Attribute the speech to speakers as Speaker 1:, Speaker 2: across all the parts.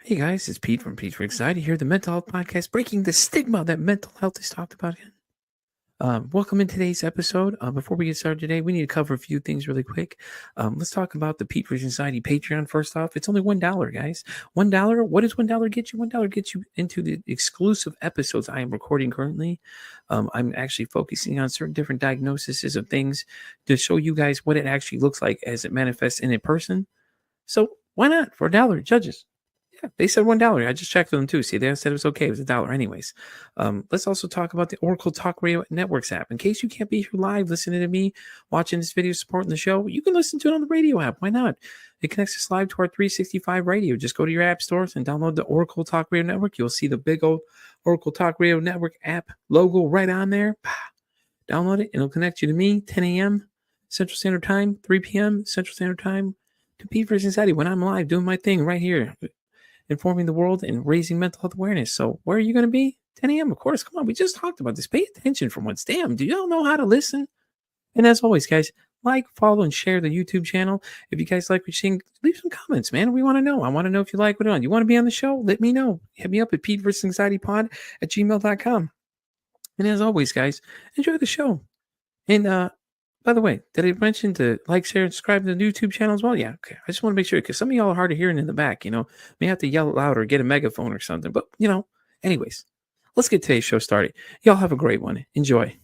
Speaker 1: Hey guys, it's Pete from Pete for Anxiety here, the mental health podcast, breaking the stigma that mental health is talked about. Welcome in today's episode. Before we get started today, we need to cover a few things really quick. Let's talk about the Pete for Anxiety Patreon first off. It's only $1, guys. $1. What does $1 get you? $1 gets you into the exclusive episodes I am recording currently. I'm actually focusing on certain different diagnoses of things to show you guys what it actually looks like as it manifests in a person. So why not for $1, judges? Yeah, they said $1. I just checked with them too. See, they said it was okay. It was $1 anyways. Let's also talk about the Oracle Talk Radio Networks app. In case you can't be here live listening to me, watching this video, supporting the show, you can listen to it on the radio app. Why not? It connects us live to our 365 radio. Just go to your app stores and download the Oracle Talk Radio Network. You'll see the big old Oracle Talk Radio Network app logo right on there. Download it, and it'll connect you to me, 10 a.m. Central Standard Time, 3 p.m. Central Standard Time, to Pete for Anxiety when I'm live doing my thing right here, informing the world and raising mental health awareness. So where are you going to be? 10 a.m. Of course. Come on. We just talked about this. Pay attention for once. Damn. Do y'all know how to listen? And as always, guys, like, follow, and share the YouTube channel. If you guys like what you're seeing, leave some comments, man. We want to know. I want to know if you like what we're on. You want to be on the show? Let me know. Hit me up at PeteVersusAnxietyPod@gmail.com. And as always, guys, enjoy the show. And by the way, did I mention to like, share, and subscribe to the YouTube channel as well? Yeah, okay. I just want to make sure because some of y'all are hard of hearing in the back, may have to yell loud or get a megaphone or something. But, anyways, let's get today's show started. Y'all have a great one. Enjoy.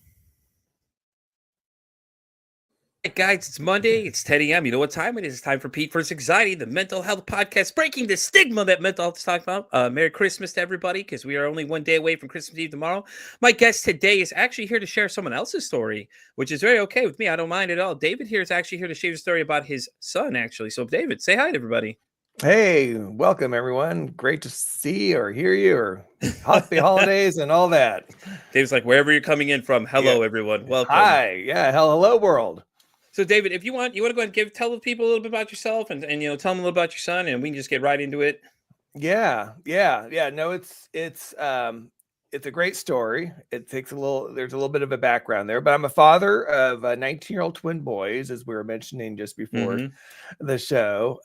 Speaker 1: Hey guys, it's Monday. It's 10 a.m. You know what time it is? It's time for Pete vs. Anxiety, the mental health podcast, breaking the stigma that mental health is talking about. Merry Christmas to everybody, because we are only one day away from Christmas Eve tomorrow. My guest today is actually here to share someone else's story, which is very okay with me. I don't mind at all. David here is actually here to share a story about his son, actually. So, David, say hi to everybody.
Speaker 2: Hey, welcome everyone. Great to see or hear you, or happy holidays and all that.
Speaker 1: David's like, wherever you're coming in from, hello, everyone. Welcome.
Speaker 2: Hi. Yeah. Hello, world.
Speaker 1: So, David, if you want to go ahead and tell the people a little bit about yourself and tell them a little about your son, and we can just get right into it.
Speaker 2: Yeah. No, it's a great story. It takes there's a little bit of a background there, but I'm a father of 19-year-old twin boys, as we were mentioning just before the show.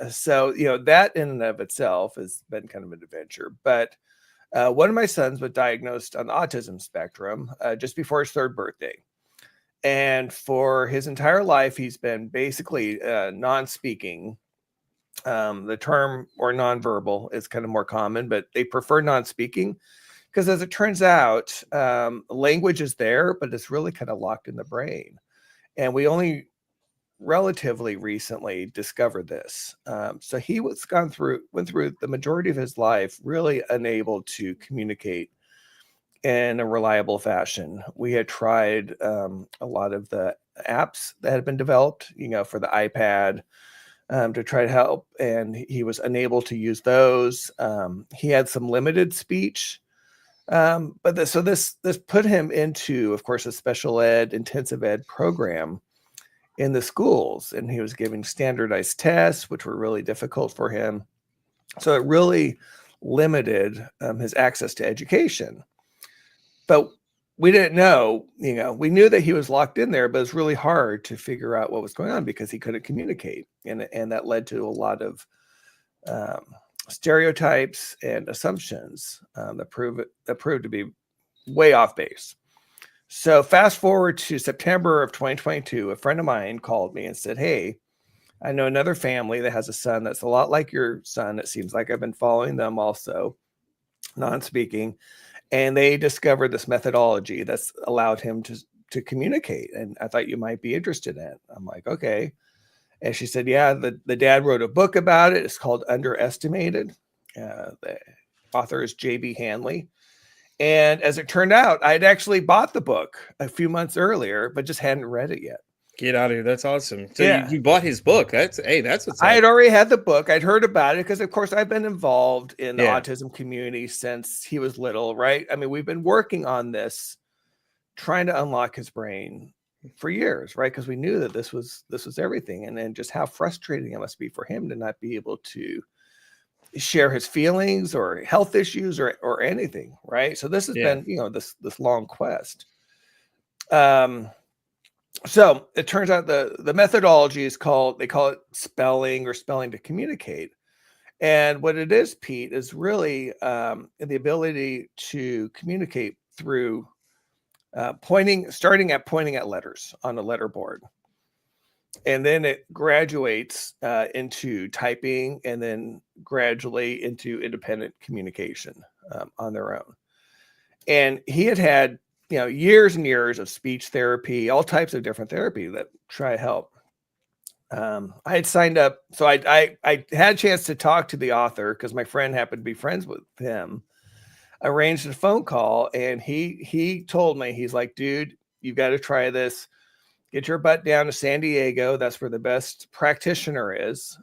Speaker 2: So, that in and of itself has been kind of an adventure. But one of my sons was diagnosed on the autism spectrum just before his 3rd birthday. And for his entire life, he's been basically non-speaking. The term or nonverbal is kind of more common, but they prefer non-speaking because, as it turns out, language is there, but it's really kind of locked in the brain. And we only relatively recently discovered this. So he went through the majority of his life really unable to communicate in a reliable fashion. We had tried a lot of the apps that had been developed, for the iPad to try to help, and he was unable to use those. He had some limited speech, but this put him into, of course, a special ed, intensive ed program in the schools, and he was giving standardized tests, which were really difficult for him. So it really limited his access to education. But we didn't know, we knew that he was locked in there, but it's really hard to figure out what was going on because he couldn't communicate. And that led to a lot of stereotypes and assumptions that proved to be way off base. So fast forward to September of 2022, a friend of mine called me and said, "Hey, I know another family that has a son that's a lot like your son. It seems like I've been following them also, non-speaking. And they discovered this methodology that's allowed him to communicate. And I thought you might be interested in it." I'm like, okay. And she said, yeah, the dad wrote a book about it. It's called Underestimated. The author is J.B. Hanley. And as it turned out, I'd actually bought the book a few months earlier, but just hadn't read it yet.
Speaker 1: Get out of here. That's awesome. So yeah. you bought his book. That's what's
Speaker 2: I had already had the book. I'd heard about it because, of course, I've been involved in the autism community since he was little, right? I mean, we've been working on this, trying to unlock his brain for years, right? Because we knew that this was everything. And then just how frustrating it must be for him to not be able to share his feelings or health issues or anything, right? So this has been, this long quest. So it turns out the methodology is they call it spelling or spelling to communicate. And what it is, Pete, is really the ability to communicate through starting at pointing at letters on a letter board. And then it graduates into typing, and then gradually into independent communication on their own. And he had years and years of speech therapy, all types of different therapy that try to help. I had signed up, so I had a chance to talk to the author because my friend happened to be friends with him. Arranged a phone call, and he told me, he's like, dude, you've got to try this. Get your butt down to San Diego. That's where the best practitioner is.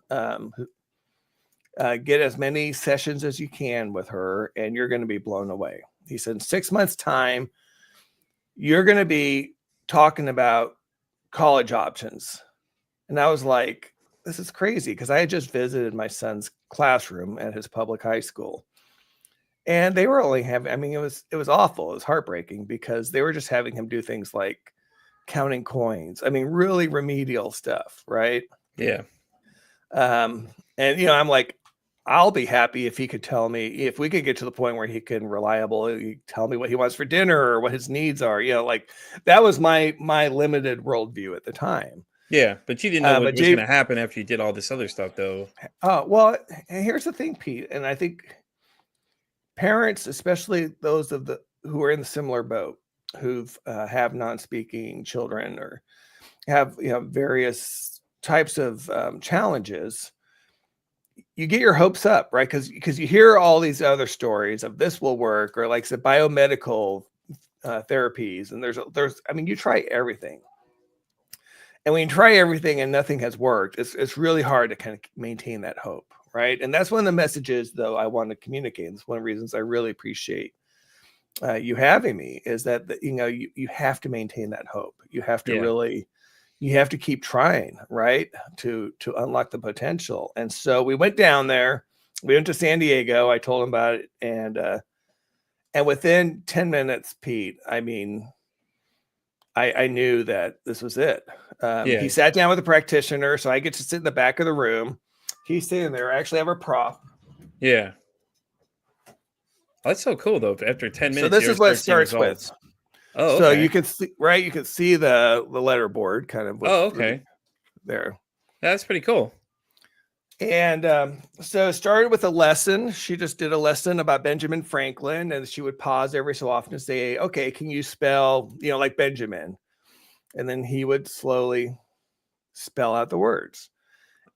Speaker 2: Get as many sessions as you can with her, and you're going to be blown away. He said, in 6 months' time, you're going to be talking about college options. And I was like, this is crazy, because I had just visited my son's classroom at his public high school. And they were only having, I mean, it was awful. It was heartbreaking because they were just having him do things like counting coins. I mean, really remedial stuff, right?
Speaker 1: Yeah.
Speaker 2: And I'm like, I'll be happy if he could tell me, if we could get to the point where he can reliably tell me what he wants for dinner or what his needs are. Like that was my limited worldview at the time.
Speaker 1: Yeah, but you didn't know what was going to happen after you did all this other stuff, though.
Speaker 2: Well, here's the thing, Pete, and I think parents, especially those who are in the similar boat, who've have non-speaking children or have various types of challenges, you get your hopes up, right? Because you hear all these other stories of this will work, or like the biomedical therapies, and there's I mean, you try everything. And when you try everything and nothing has worked, it's really hard to kind of maintain that hope, right? And that's one of the messages, though, I want to communicate. And it's one of the reasons I really appreciate you having me, is that you have to maintain that hope. You have to really, you have to keep trying, right, to unlock the potential. And so we went down there. We went to San Diego. I told him about it, and within 10 minutes, Pete, I mean, I knew that this was it. He sat down with a practitioner, so I get to sit in the back of the room. He's sitting there. I actually have a prop.
Speaker 1: Yeah. Oh, that's so cool, though. After 10 minutes,
Speaker 2: so this is what it starts with.
Speaker 1: Oh, okay.
Speaker 2: So you can see, right? You can see the letter board kind of.
Speaker 1: Okay.
Speaker 2: There.
Speaker 1: That's pretty cool.
Speaker 2: And so it started with a lesson. She just did a lesson about Benjamin Franklin, and she would pause every so often and say, okay, can you spell, like Benjamin? And then he would slowly spell out the words.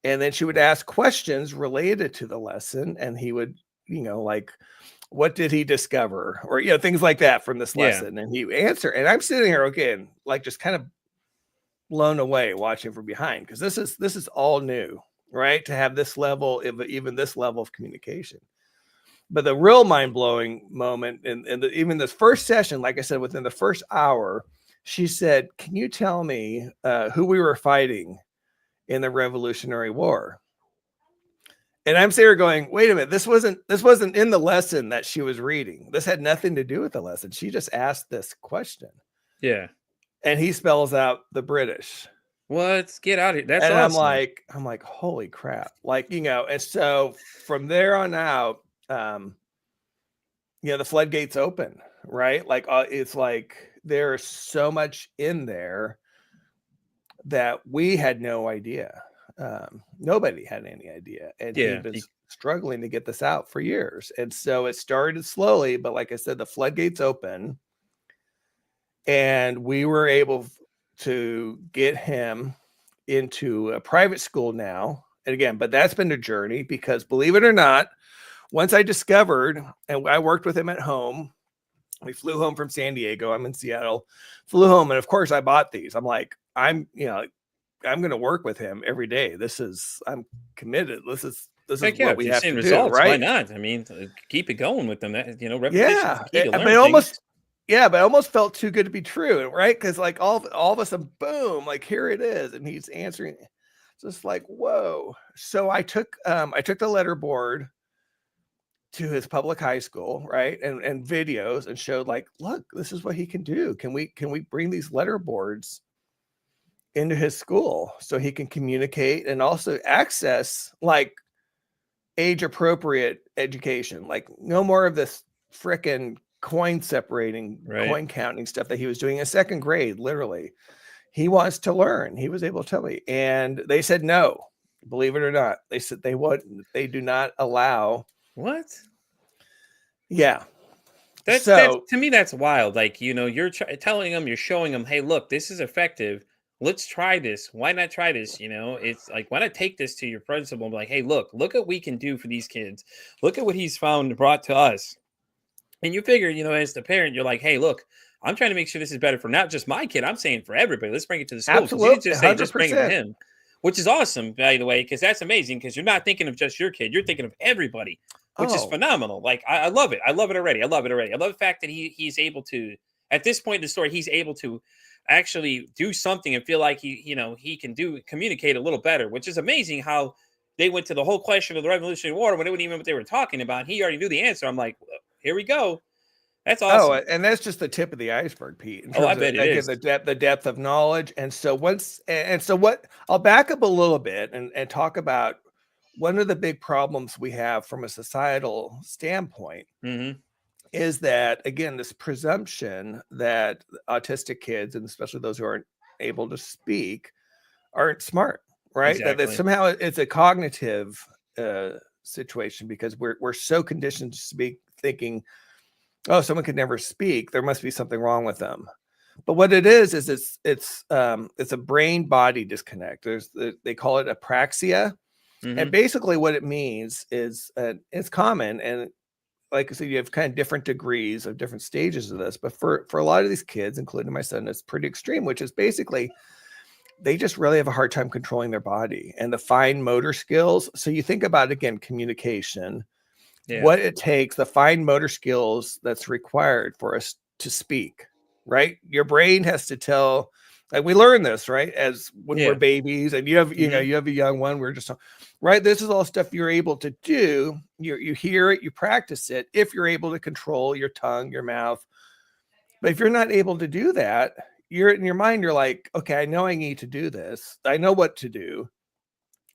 Speaker 2: And then she would ask questions related to the lesson, and he would, like, what did he discover? Or, things like that from this lesson. And he would answer. And I'm sitting here again, like just kind of blown away watching from behind, because this is all new. Right, to have this level, even this level of communication. But the real mind-blowing moment, even this first session, like I said, within the first hour, she said, can you tell me who we were fighting in the Revolutionary War? And I'm sitting here going, wait a minute, this wasn't in the lesson that she was reading. This had nothing to do with the lesson. She just asked this question.
Speaker 1: Yeah.
Speaker 2: And he spells out the British.
Speaker 1: What? Get out of here. That's
Speaker 2: and
Speaker 1: awesome.
Speaker 2: I'm like, holy crap. Like, and so from there on out, the floodgates open, right? Like, it's like there's so much in there that we had no idea. Nobody had any idea. And he'd been struggling to get this out for years. And so it started slowly, but like I said, the floodgates open, and we were able to get him into a private school now. And again, but that's been a journey, because believe it or not, once I discovered, and I worked with him at home, we flew home from San Diego. I'm in Seattle, flew home. And of course I bought these. I'm like, I'm going to work with him every day. I'm committed. This is what we have to do. Right.
Speaker 1: Why not? I mean, keep it going with them. Repetition is the key to learn
Speaker 2: things. But it almost felt too good to be true, right? Because like all of a sudden, boom, like here it is, and he's answering. Just like, whoa. So I took the letter board to his public high school, right, and videos, and showed like, look, this is what he can do. Can we bring these letter boards into his school so he can communicate and also access like age appropriate education. Like no more of this frickin' coin separating,
Speaker 1: Right.
Speaker 2: coin counting stuff that he was doing in second grade, literally. He wants to learn. He was able to tell me. And they said no, believe it or not. They said they wouldn't, they do not allow.
Speaker 1: What?
Speaker 2: Yeah.
Speaker 1: That's
Speaker 2: So
Speaker 1: to me that's wild. Like, you're telling them, you're showing them, hey, look, this is effective. Let's try this. Why not try this? It's like, why not take this to your principal and be like, hey, look what we can do for these kids. Look at what he's found and brought to us. And you figure, as the parent, you're like, hey, look, I'm trying to make sure this is better for not just my kid. I'm saying for everybody. Let's bring it to the school. Because you didn't
Speaker 2: absolutely,
Speaker 1: just say just bring it to
Speaker 2: 100%.
Speaker 1: him, which is awesome, by the way, because that's amazing. Because you're not thinking of just your kid. You're thinking of everybody, which is
Speaker 2: Oh,
Speaker 1: phenomenal. Like, I love it. I love it already. I love it already. I love the fact that he's able to, at this point in the story, he's able to actually do something and feel like he can communicate a little better, which is amazing how they went to the whole question of the Revolutionary War when they wouldn't even know what they were talking about. He already knew the answer. I'm like, well, here we go. That's
Speaker 2: oh,
Speaker 1: awesome.
Speaker 2: and that's just the tip of the iceberg, Pete, in
Speaker 1: Oh, I
Speaker 2: terms of
Speaker 1: bet it
Speaker 2: again
Speaker 1: is.
Speaker 2: the depth of knowledge. And so what I'll back up a little bit and talk about one of the big problems we have from a societal standpoint
Speaker 1: Mhm.
Speaker 2: is that again this presumption that autistic kids, and especially those who aren't able to speak, aren't smart, right? That
Speaker 1: Exactly.
Speaker 2: somehow it's a cognitive uh, situation because we're so conditioned to speak, thinking, oh, someone could never speak, there must be something wrong with them. But what it is it's a brain body disconnect. They call it apraxia, and
Speaker 1: Mhm.
Speaker 2: basically what it means is it's common, and like I said, you have kind of different degrees of different stages of this. But for a lot of these kids, including my son, it's pretty extreme, which is basically they just really have a hard time controlling their body and the fine motor skills. So you think about again communication,
Speaker 1: Yeah.
Speaker 2: what it takes, the fine motor skills that's required for us to speak, right? Your brain has to tell, like we learn this, right? As when we're
Speaker 1: Yeah.
Speaker 2: babies and you have,
Speaker 1: Mhm.
Speaker 2: you have a young one, we're just, right? This is all stuff you're able to do. You hear it, you practice it if you're able to control your tongue, your mouth. But if you're not able to do that, you're in your mind, you're like, okay, I know I need to do this. I know what to do,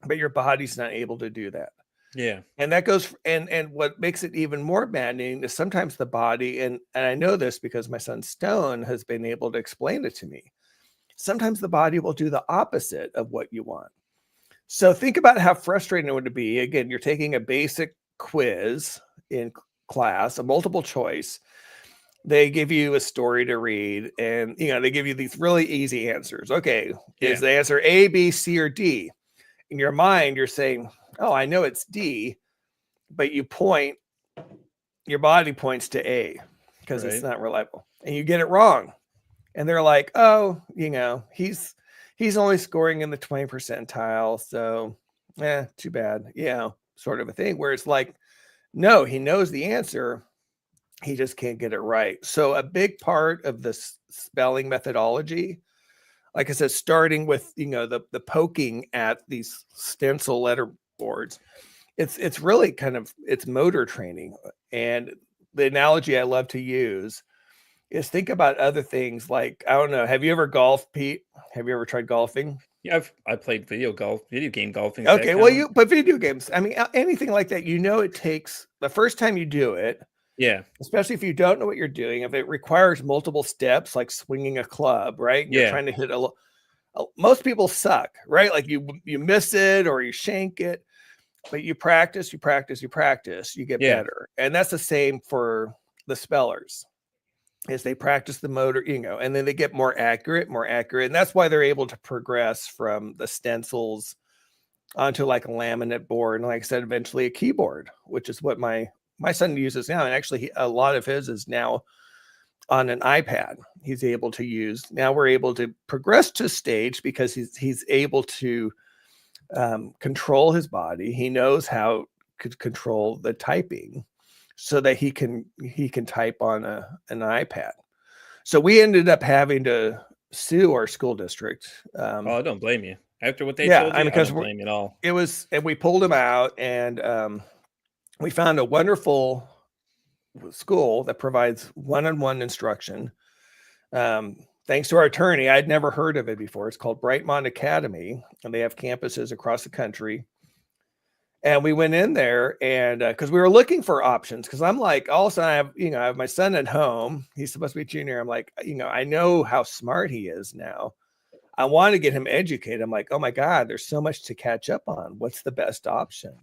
Speaker 2: but your body's not able to do that.
Speaker 1: Yeah.
Speaker 2: And that goes and what makes it even more maddening is sometimes the body, and I know this because my son Stone has been able to explain it to me. Sometimes the body will do the opposite of what you want. So think about how frustrating it would be. Again, you're taking a basic quiz in class, a multiple choice. They give you a story to read, and they give you these really easy answers. Okay, is
Speaker 1: Yeah.
Speaker 2: the answer A, B, C, or D? In your mind, you're saying, "Oh, I know it's D," but your body points to A because it's
Speaker 1: Right.
Speaker 2: not reliable, and you get it wrong. And they're like, "Oh, he's only scoring in the 20 percentile, so too bad," sort of a thing. Where it's like, no, he knows the answer, he just can't get it right. So a big part of this spelling methodology, like I said, starting with the poking at these stencil letter boards, it's really kind of it's motor training. And the analogy I love to use is think about other things like, I don't know, have you ever golfed, Pete? Have you ever tried golfing?
Speaker 1: Yeah. I played video game golfing. Does that
Speaker 2: Okay, well,
Speaker 1: count?
Speaker 2: but video games, I mean, anything like that, it takes the first time you do it,
Speaker 1: Yeah.
Speaker 2: especially if you don't know what you're doing, if it requires multiple steps, like swinging a club, right? And you're
Speaker 1: Yeah.
Speaker 2: trying to hit most people suck, right? Like you miss it or you shank it, but you practice, you practice, you practice, you get
Speaker 1: Yeah.
Speaker 2: better. And that's the same for the spellers, is they practice the motor, and then they get more accurate, more accurate. And that's why they're able to progress from the stencils onto like a laminate board. And like I said, eventually a keyboard, which is what my son uses now. And actually a lot of his is now on an iPad. He's able to use, now we're able to progress to stage because he's able to control his body. He knows how to control the typing so that he can type on an iPad. So we ended up having to sue our school district.
Speaker 1: Oh, I don't blame you. After what they
Speaker 2: Yeah,
Speaker 1: told
Speaker 2: I mean,
Speaker 1: you, I
Speaker 2: because
Speaker 1: don't blame you at all.
Speaker 2: and we pulled him out, and we found a wonderful school that provides one-on-one instruction. Thanks to our attorney, I'd never heard of it before. It's called Brightmont Academy, and they have campuses across the country. And we went in there, and because we were looking for options, because I'm like, all of a sudden I have my son at home. He's supposed to be a junior. I'm like, I know how smart he is now. I want to get him educated. I'm like, oh my God, there's so much to catch up on. What's the best option?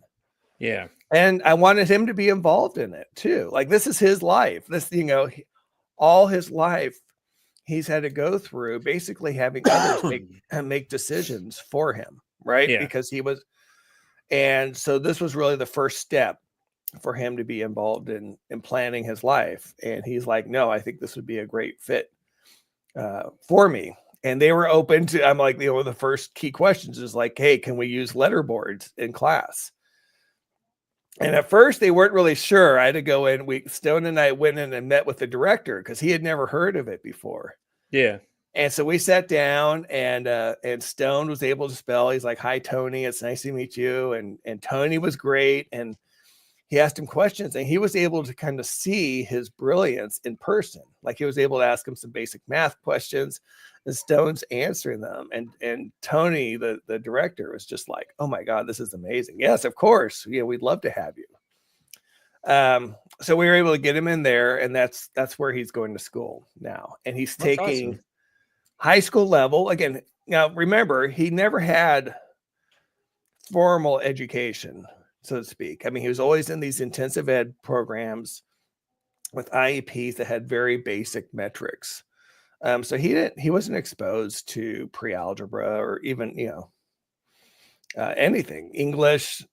Speaker 1: Yeah.
Speaker 2: And I wanted him to be involved in it too. Like, this is his life. This, all his life, he's had to go through basically having others make decisions for him, right?
Speaker 1: Yeah.
Speaker 2: Because and so this was really the first step for him to be involved in planning his life. And he's like, no, I think this would be a great fit for me. And they were open to, I'm like, the first key questions is like, hey, can we use letterboards in class? And at first they weren't really sure. I had to go in. Stone and I went in and met with the director because he had never heard of it before.
Speaker 1: Yeah.
Speaker 2: And so we sat down, and Stone was able to spell. He's like, hi, Tony, it's nice to meet you. And Tony was great. And he asked him questions, and he was able to kind of see his brilliance in person. Like, he was able to ask him some basic math questions, and Stone's answering them. And Tony, the director, was just like, oh my God, this is amazing. Yes, of course. We'd love to have you. So we were able to get him in there, and that's where he's going to school now. And he's taking high school level. Again, now remember, he never had formal education, so to speak. I mean, he was always in these intensive ed programs with IEPs that had very basic metrics. So he wasn't exposed to pre-algebra or even, anything, English,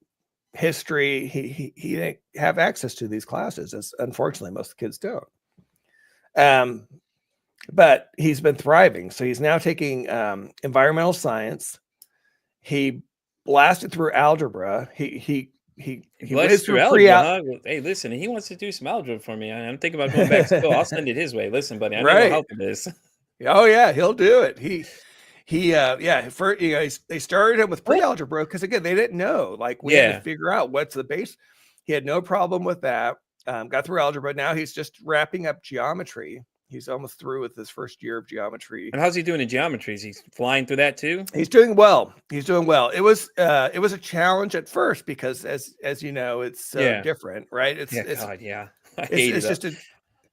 Speaker 2: history. He didn't have access to these classes, as unfortunately most kids don't. But he's been thriving. So he's now taking environmental science. He blasted through algebra. He
Speaker 1: Blessed through algebra, huh? Hey, listen, he wants to do some algebra for me. I'm thinking about going back to school. I'll send it his way. Listen, buddy, I need no help with this.
Speaker 2: Oh yeah, he'll do it. They started him with pre-algebra because, again, they didn't know. Like, we had to figure out what's the base. He had no problem with that. Got through algebra. Now he's just wrapping up geometry. He's almost through with his first year of geometry.
Speaker 1: And how's he doing in geometry? Is he flying through that too?
Speaker 2: He's doing well. It was a challenge at first because, as you know, it's so different, right?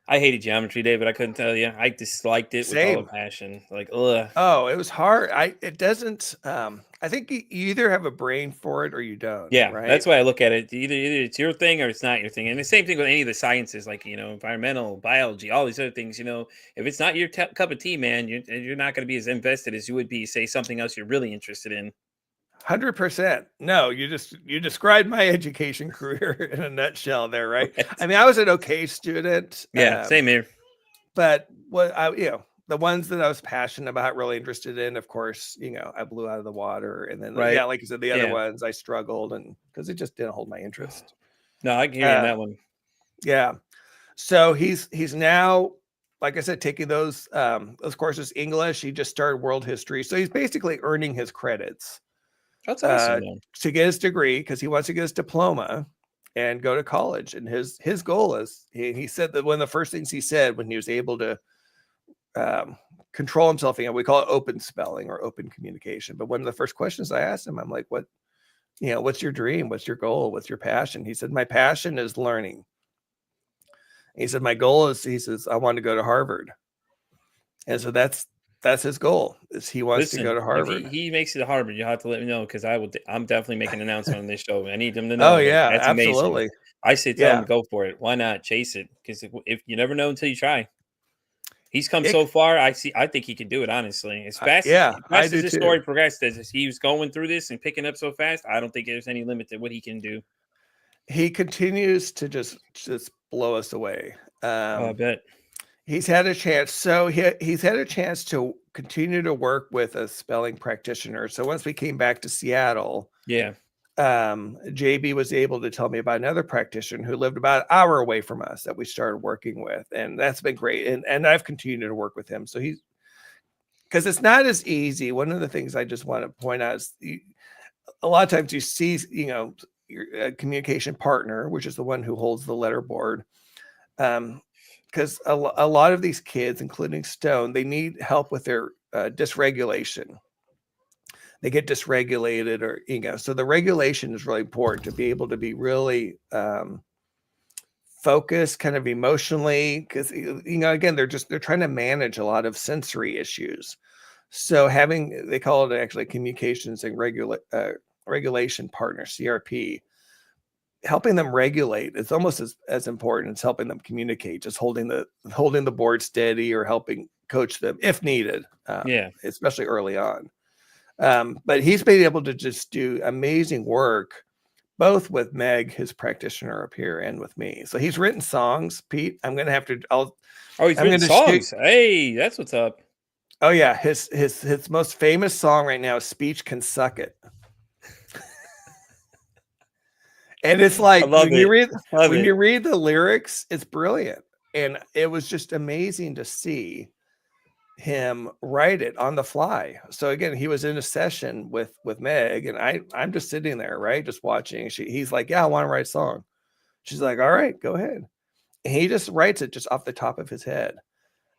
Speaker 1: I hated geometry, David. I couldn't tell you. I disliked it with all the passion. Like, ugh.
Speaker 2: Oh, it was hard. It doesn't. I think you either have a brain for it or you don't.
Speaker 1: Yeah,
Speaker 2: right?
Speaker 1: That's why I look at it. Either it's your thing or it's not your thing. And the same thing with any of the sciences, like, environmental, biology, all these other things. If it's not your cup of tea, man, you're not going to be as invested as you would be, say, something else you're really interested in.
Speaker 2: 100%. No, you described my education career in a nutshell there, right? I mean, I was an okay student.
Speaker 1: Yeah, same here.
Speaker 2: But the ones that I was passionate about, really interested in, of course, I blew out of the water. And then, like you said, the other ones I struggled, and because it just didn't hold my interest.
Speaker 1: No, I can hear you on that one.
Speaker 2: Yeah. So he's now, like I said, taking those courses. English, he just started world history. So he's basically earning his credits.
Speaker 1: That's awesome,
Speaker 2: to get his degree, because he wants to get his diploma and go to college. And his goal is, he said that one of the first things he said when he was able to control himself, we call it open spelling or open communication. But one of the first questions I asked him, I'm like, what's your dream? What's your goal? What's your passion? He said, my passion is learning. He said, my goal is, he says, I want to go to Harvard. And so that's his goal, is he wants to go to Harvard.
Speaker 1: If he makes it to Harvard, you have to let me know, because I'm definitely making an announcement on this show. I need them to know.
Speaker 2: Oh yeah,
Speaker 1: that's
Speaker 2: absolutely.
Speaker 1: Amazing. I say tell him to go for it. Why not chase it? Because if you never know until you try. He's come so far. I think he can do it, honestly. As fast as this story progressed, as he was going through this and picking up so fast, I don't think there's any limit to what he can do.
Speaker 2: He continues to just blow us away.
Speaker 1: I bet.
Speaker 2: He's had a chance. So he's had a chance to continue to work with a spelling practitioner. So once we came back to Seattle, JB was able to tell me about another practitioner who lived about an hour away from us that we started working with. And that's been great. And I've continued to work with him. So because it's not as easy. One of the things I just want to point out is a lot of times you see, your communication partner, which is the one who holds the letterboard. Because a lot of these kids, including Stone, they need help with their dysregulation. they get dysregulated, or so the regulation is really important to be able to be really focused kind of emotionally, because again, they're trying to manage a lot of sensory issues. So they call it actually communications and regulation partner, CRP. Helping them regulate is almost as important as helping them communicate, just holding the board steady or helping coach them if needed, especially early on. But he's been able to just do amazing work, both with Meg, his practitioner up here, and with me. So he's written songs, Pete. I'm going to have to,
Speaker 1: he's written songs. Hey, that's what's up.
Speaker 2: Oh yeah. His most famous song right now is Speech Can Suck It. And it's like, when you read the lyrics, it's brilliant. And it was just amazing to see him write it on the fly. So again, he was in a session with Meg, and I'm just sitting there, right, just watching. He's like, yeah, I want to write a song. She's like, all right, go ahead. And he just writes it just off the top of his head.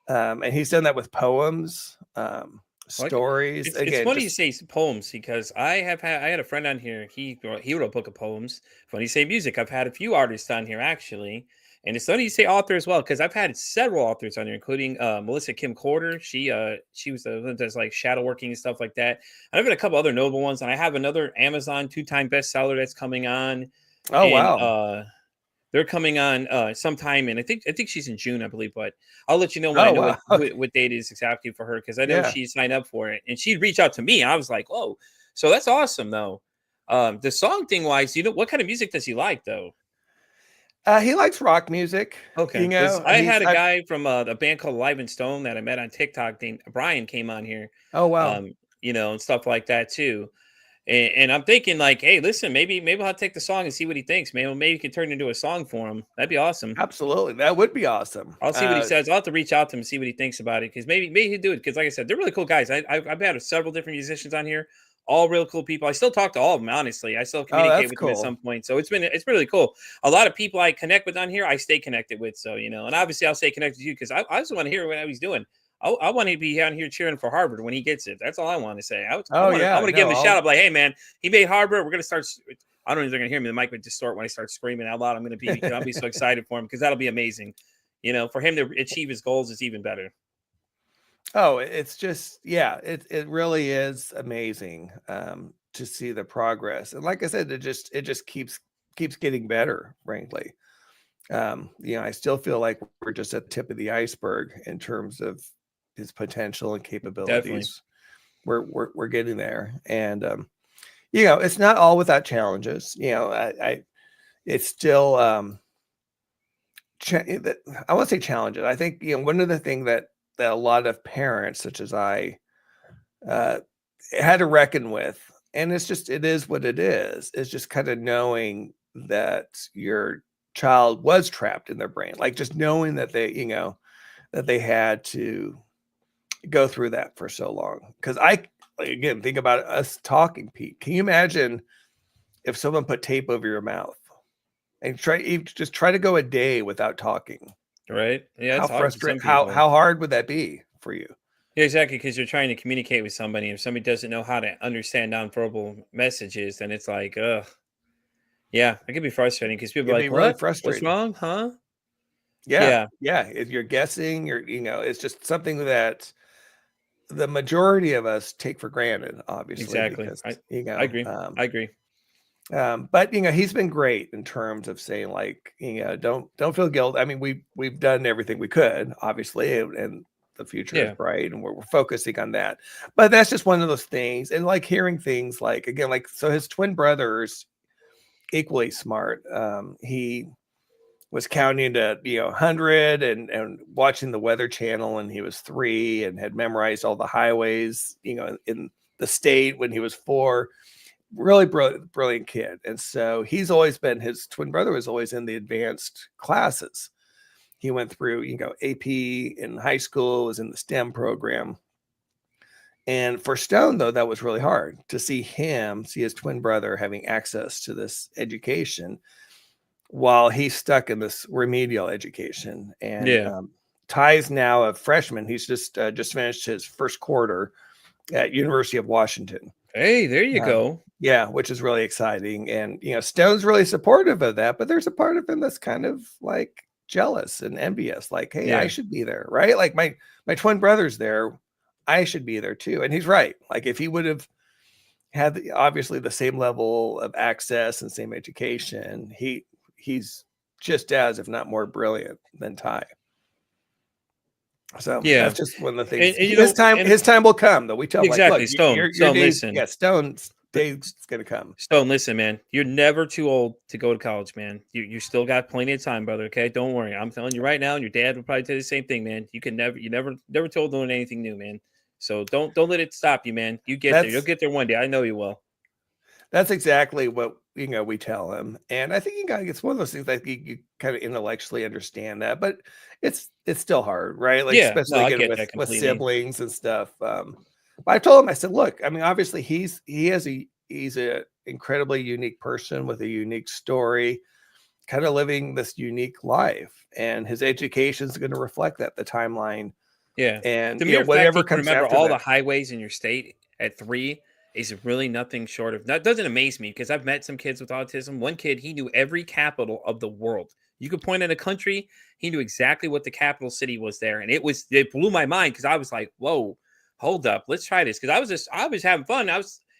Speaker 2: And he's done that with poems, stories.
Speaker 1: It's funny you say poems, because I had a friend on here. He wrote a book of poems. Funny you say music. I've had a few artists on here actually. And it's funny you say author as well, because I've had several authors on here, including Melissa Kim Corder. She was the one that does like shadow working and stuff like that. And I've got a couple other notable ones, and I have another Amazon 2-time bestseller that's coming on.
Speaker 2: Oh, wow.
Speaker 1: They're coming on sometime, and I think she's in June, I believe. But I'll let you know when I know what date it is exactly for her, because I know she signed up for it, and she'd reach out to me. I was like, "Whoa!" So that's awesome, though. The song thing wise, what kind of music does he like, though?
Speaker 2: He likes rock music.
Speaker 1: Okay, I had a guy from a band called Live and Stone that I met on TikTok named Brian, came on here.
Speaker 2: Oh wow.
Speaker 1: And stuff like that too. And I'm thinking like, hey, listen, maybe I'll take the song and see what he thinks. Maybe you can turn it into a song for him. That'd be awesome.
Speaker 2: Absolutely, that would be awesome.
Speaker 1: I'll see what he says. I'll have to reach out to him and see what he thinks about it, because maybe he'd do it. Because like I said, they're really cool guys. I've had several different musicians on here, all real cool people. I still talk to all of them, honestly. I still communicate with them at some point. So it's really cool. A lot of people I connect with on here, I stay connected with. So and obviously I'll stay connected with you, because I just want to hear what he's doing. I want to be on here cheering for Harvard when he gets it. That's all I want to say. I want to give him a shout out, like, hey man, he made Harvard. We're gonna start. I don't know if they're gonna hear me. The mic would distort when I start screaming out loud. I'll be so excited for him, because that'll be amazing. For him to achieve his goals is even better.
Speaker 2: Oh, it's just, it really is amazing to see the progress. And like I said, it just keeps getting better, frankly. I still feel like we're just at the tip of the iceberg in terms of his potential and capabilities. Definitely. We're getting there. And it's not all without challenges. It's still I want to say challenges. I think one of the things that a lot of parents, such as I, had to reckon with, and it is what it is. It's just kind of knowing that your child was trapped in their brain, like just knowing that they had to go through that for so long. Because again, think about us talking, Pete. Can you imagine if someone put tape over your mouth and try to go a day without talking?
Speaker 1: Right. Yeah.
Speaker 2: How frustrating. How hard would that be for you?
Speaker 1: Yeah, exactly. Because you're trying to communicate with somebody. If somebody doesn't know how to understand nonverbal messages, then it's like, ugh. Yeah, it could be frustrating, because people are like,
Speaker 2: really frustrating.
Speaker 1: What's wrong? Huh?
Speaker 2: Yeah. If you're guessing, it's just something that the majority of us take for granted, obviously.
Speaker 1: Exactly.
Speaker 2: Because,
Speaker 1: I agree. I agree.
Speaker 2: But he's been great in terms of saying, like, don't feel guilt. I mean, we've done everything we could, obviously, and the future is bright, and we're focusing on that. But that's just one of those things. And like hearing things like, again, like, so his twin brothers, equally smart. He was counting to 100 and watching the Weather Channel, and he was 3, and had memorized all the highways in the state when he was 4. Really brilliant kid. And so his twin brother was always in the advanced classes. He went through AP in high school, was in the STEM program. And for Stone, though, that was really hard to see his twin brother having access to this education while he's stuck in this remedial education. And Ty's now a freshman. He's just finished his first quarter at University of Washington.
Speaker 1: Hey, there you go.
Speaker 2: Yeah, which is really exciting. And Stone's really supportive of that, but there's a part of him that's kind of like jealous and envious, like, hey, I
Speaker 1: Yeah.
Speaker 2: should be there, right? Like my twin brother's there, I should be there too. And he's right. Like if he would have had obviously the same level of access and same education, he's just as, if not more brilliant than Ty. So
Speaker 1: Yeah.
Speaker 2: that's just one of the
Speaker 1: And,
Speaker 2: things.
Speaker 1: and
Speaker 2: His time will come, though. We tell him, like, look,
Speaker 1: exactly, Stone.
Speaker 2: your
Speaker 1: Stone,
Speaker 2: days,
Speaker 1: listen.
Speaker 2: yeah, Stone's days is gonna come.
Speaker 1: Stone, listen, man. You're never too old to go to college, man. You still got plenty of time, brother. Okay, don't worry. I'm telling you right now, and your dad would probably tell you the same thing, man. You never too old to learn anything new, man. So don't let it stop you, man. You get there. You'll
Speaker 2: That's
Speaker 1: get there one day. I know you will.
Speaker 2: that's exactly what we tell him. And I think it's one of those things that you kind of intellectually understand that, but it's still hard, right? Like
Speaker 1: Yeah, no,
Speaker 2: especially
Speaker 1: I
Speaker 2: again
Speaker 1: get
Speaker 2: with
Speaker 1: that completely.
Speaker 2: siblings and stuff. But I told him, I said, look, I mean, obviously he's a incredibly unique person with a unique story, kind of living this unique life, and his education is going to reflect that, the timeline,
Speaker 1: Yeah.
Speaker 2: and
Speaker 1: The mere fact
Speaker 2: whatever
Speaker 1: you can
Speaker 2: comes
Speaker 1: remember
Speaker 2: after
Speaker 1: all the
Speaker 2: that.
Speaker 1: highways in your state at 3 is really nothing short of that doesn't amaze me because I've met some kids with autism. One kid, he knew every capital of the world. You could point at a country, he knew exactly what the capital city was there. And it blew my mind because I was like, whoa, hold up, let's try this. Because I was having fun.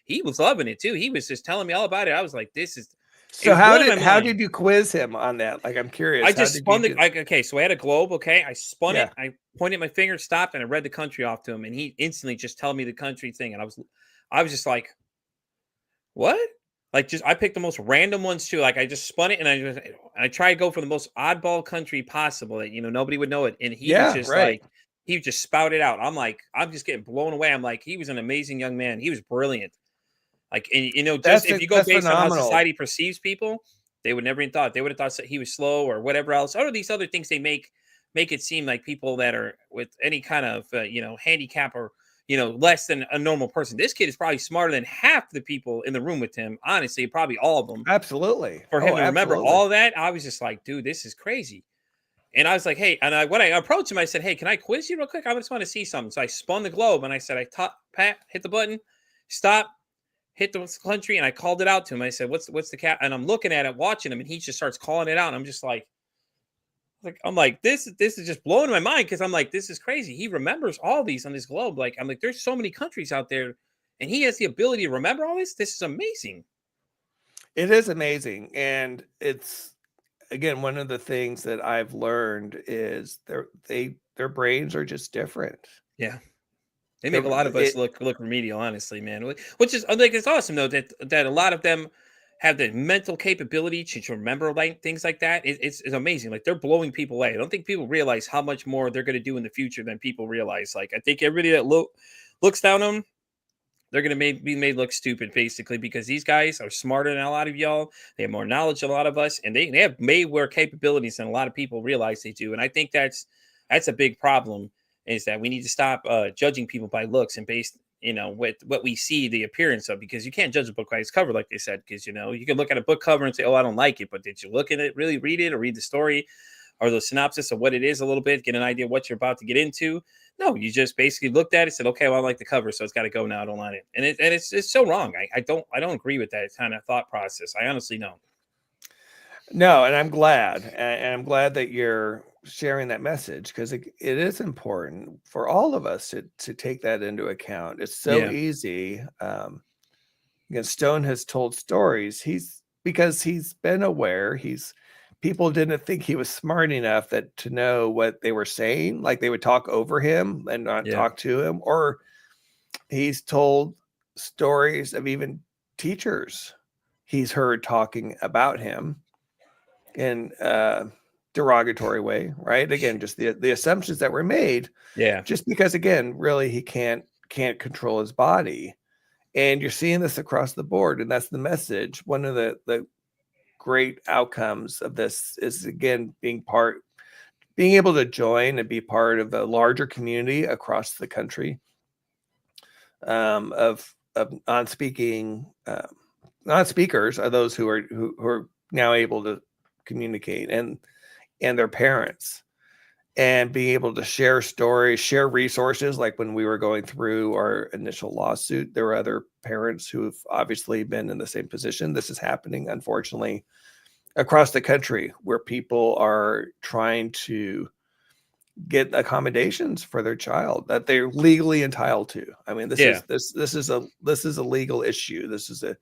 Speaker 1: He was loving it too. He was just telling me all about it. I was like, it
Speaker 2: So
Speaker 1: was blowing my
Speaker 2: how
Speaker 1: mind.
Speaker 2: did you quiz him on that? Like, I'm curious,
Speaker 1: I
Speaker 2: how
Speaker 1: just
Speaker 2: did you
Speaker 1: spun the
Speaker 2: do?
Speaker 1: okay, so I had a globe, okay? I spun
Speaker 2: Yeah.
Speaker 1: it, I pointed my finger, stopped, and I read the country off to him, and he instantly just tell me the country thing, and I was just like, "What?" Like, just I picked the most random ones too, like, I just spun it, and I tried to go for the most oddball country possible that, nobody would know it, and he was
Speaker 2: Yeah,
Speaker 1: just
Speaker 2: right.
Speaker 1: like he would just spout it out. I'm like, I'm just getting blown away. I'm like, he was an amazing young man. He was brilliant. Like, and just if you go
Speaker 2: That's
Speaker 1: based on how
Speaker 2: phenomenal.
Speaker 1: society perceives people, they would never even thought. They would have thought that he was slow or whatever else. Or these other things they make it seem like people that are with any kind of handicap or less than a normal person. This kid is probably smarter than half the people in the room with him. Honestly, probably all of them.
Speaker 2: Absolutely.
Speaker 1: For him
Speaker 2: Oh,
Speaker 1: to remember
Speaker 2: absolutely.
Speaker 1: all of that, I was just like, dude, this is crazy. And I was like, hey, and when I approached him, I said, hey, can I quiz you real quick? I just want to see something. So I spun the globe and I said, Pat, hit the button, stop, hit the country, and I called it out to him. I said, "What's the cap?" And I'm looking at it, watching him, and he just starts calling it out. And I'm just like this is just blowing my mind because I'm like, this is crazy. He remembers all these on this globe. Like I'm like, there's so many countries out there, and he has the ability to remember all this. This is amazing.
Speaker 2: It is amazing, and it's, again, one of the things that I've learned is their brains are just different.
Speaker 1: Yeah, they make
Speaker 2: They're
Speaker 1: a lot of us
Speaker 2: it
Speaker 1: look remedial, honestly, man. Which is like it's awesome though that a lot of them have the mental capability to remember like things like that. It's amazing. Like they're blowing people away. I don't think people realize how much more they're going to do in the future than people realize. Like I think everybody that looks down on them, they're going to be made look stupid basically because these guys are smarter than a lot of y'all. They have more knowledge than a lot of us, and they have way more capabilities than a lot of people realize they do. And I think that's a big problem is that we need to stop judging people by looks and based what we see the appearance of, because you can't judge a book by its cover like they said, because you can look at a book cover and say, oh, I don't like it, but did you look at it, really read it, or read the story or the synopsis of what it is a little bit, get an idea of what you're about to get into? No, you just basically looked at it, said, okay, well, I like the cover, so it's got to go now. I don't like it. And it's so wrong. I don't agree with that kind of thought process. I honestly don't.
Speaker 2: No, and I'm glad, and I'm glad that you're sharing that message, because it is important for all of us to take that into account. It's so
Speaker 1: Yeah.
Speaker 2: easy. Stone has told stories. Because he's been aware. People didn't think he was smart enough that to know what they were saying. Like they would talk over him and not
Speaker 1: Yeah.
Speaker 2: talk to him. Or he's told stories of even teachers he's heard talking about him in a derogatory way, right? Again, just the assumptions that were made,
Speaker 1: Yeah.
Speaker 2: just because, again, really he can't control his body. And you're seeing this across the board, and that's the message. One of the great outcomes of this is, again, being able to join and be part of the larger community across the country, of non-speaking non-speakers are those who are now able to communicate, and their parents. and being able to share stories, share resources. Like when we were going through our initial lawsuit, there were other parents who have obviously been in the same position. This is happening, unfortunately, across the country, where people are trying to get accommodations for their child that they're legally entitled to. I mean, this
Speaker 1: Yeah,
Speaker 2: is a legal issue. This is a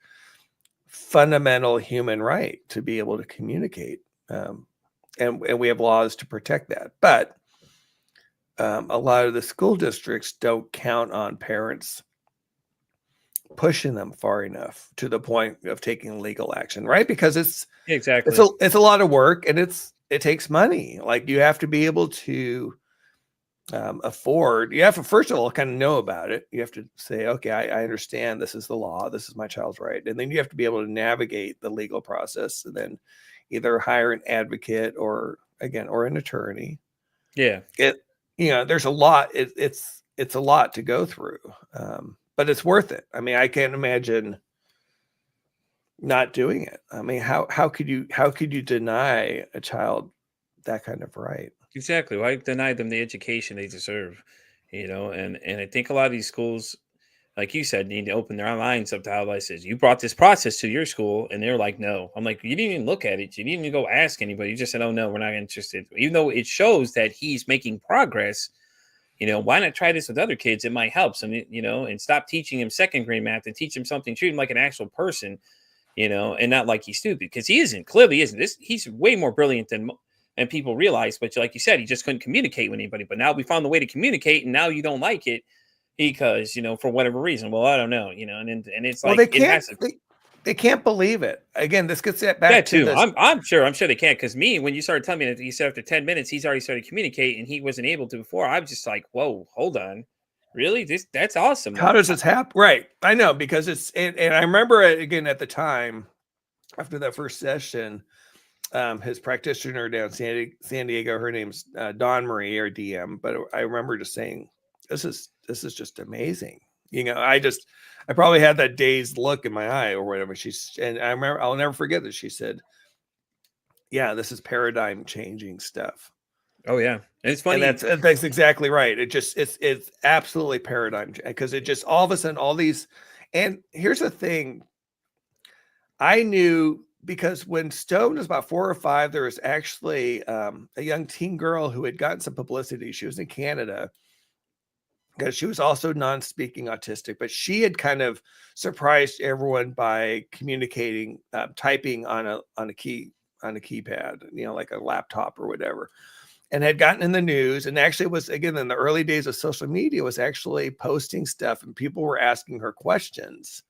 Speaker 2: fundamental human right to be able to communicate. And we have laws to protect that. But a lot of the school districts don't count on parents pushing them far enough to the point of taking legal action, right? Because
Speaker 1: exactly.
Speaker 2: it's a lot of work, and it takes money. Like, you have to be able to afford. You have to, first of all, kind of know about it. You have to say, okay, I understand this is the law, this is my child's right, and then you have to be able to navigate the legal process, and then either hire an advocate or an attorney.
Speaker 1: Yeah,
Speaker 2: It there's a lot. It's a lot to go through, but it's worth it. I mean, I can't imagine not doing it. I mean, how could you deny a child that kind of right?
Speaker 1: exactly. Why deny them the education they deserve? And I think a lot of these schools, like you said, need to open their minds up to how life says. You brought this process to your school, and they're like, "No." I'm like, "You didn't even look at it. You didn't even go ask anybody. You just said, 'Oh no, we're not interested.'" Even though it shows that he's making progress. Why not try this with other kids? It might help. Some, and stop teaching him second grade math and teach him something. Treat him like an actual person, and not like he's stupid, because he isn't. Clearly, he isn't. He's way more brilliant than and people realize. But like you said, he just couldn't communicate with anybody. But now we found the way to communicate, and now you don't like it because for whatever reason. Well, I don't know, and it's
Speaker 2: Well,
Speaker 1: like it has to.
Speaker 2: they can't believe it. Again, this gets
Speaker 1: That
Speaker 2: back to
Speaker 1: too.
Speaker 2: this.
Speaker 1: I'm sure they can't, because me, when you started telling me that you said after 10 minutes he's already started communicating and he wasn't able to before, I was just like, whoa, hold on, really? That's awesome.
Speaker 2: How
Speaker 1: Like,
Speaker 2: does this happen? Right. I know, because and I remember it again at the time after that first session. His practitioner down San Diego, her name's Dawn Marie, or DM, but I remember just saying, this is just amazing. I probably had that dazed look in my eye or whatever. And I remember, I'll never forget that she said, yeah, this is paradigm changing stuff.
Speaker 1: oh yeah, and it's
Speaker 2: And
Speaker 1: funny.
Speaker 2: that's exactly right. It's absolutely paradigm, because it just all of a sudden all these. And here's the thing, I knew, because when Stone was about 4 or 5, there was actually a young teen girl who had gotten some publicity. She was in Canada because she was also non-speaking autistic, but she had kind of surprised everyone by communicating, typing on a keypad, like a laptop or whatever, and had gotten in the news. And actually was, again, in the early days of social media, was actually posting stuff, and people were asking her questions.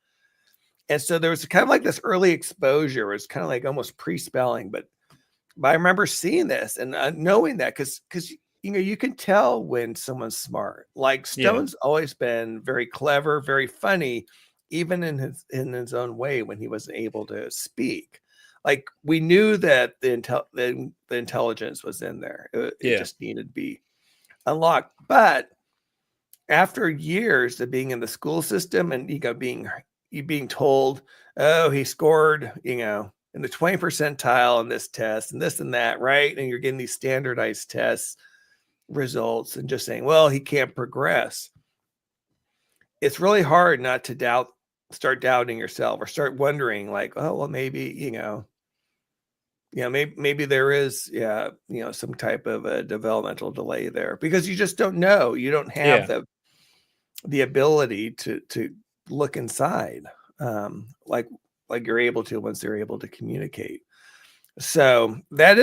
Speaker 2: And so there was kind of like this early exposure. It's kind of like almost pre-spelling, but I remember seeing this and knowing that, because you can tell when someone's smart. Like,
Speaker 1: Yeah,
Speaker 2: Stone's always been very clever, very funny, even in his own way when he wasn't able to speak. Like, we knew that the intelligence was in there. It
Speaker 1: yeah,
Speaker 2: just needed to be unlocked. But after years of being in the school system, and being told, oh, he scored, in the 20 percentile in this test and this and that, right? And you're getting these standardized tests results, and just saying, well, he can't progress. It's really hard not to start doubting yourself, or start wondering, like, oh, well, maybe, maybe there is, some type of a developmental delay there, because you just don't know. You don't have
Speaker 1: yeah,
Speaker 2: the ability to look inside, like you're able to once they're able to communicate. So it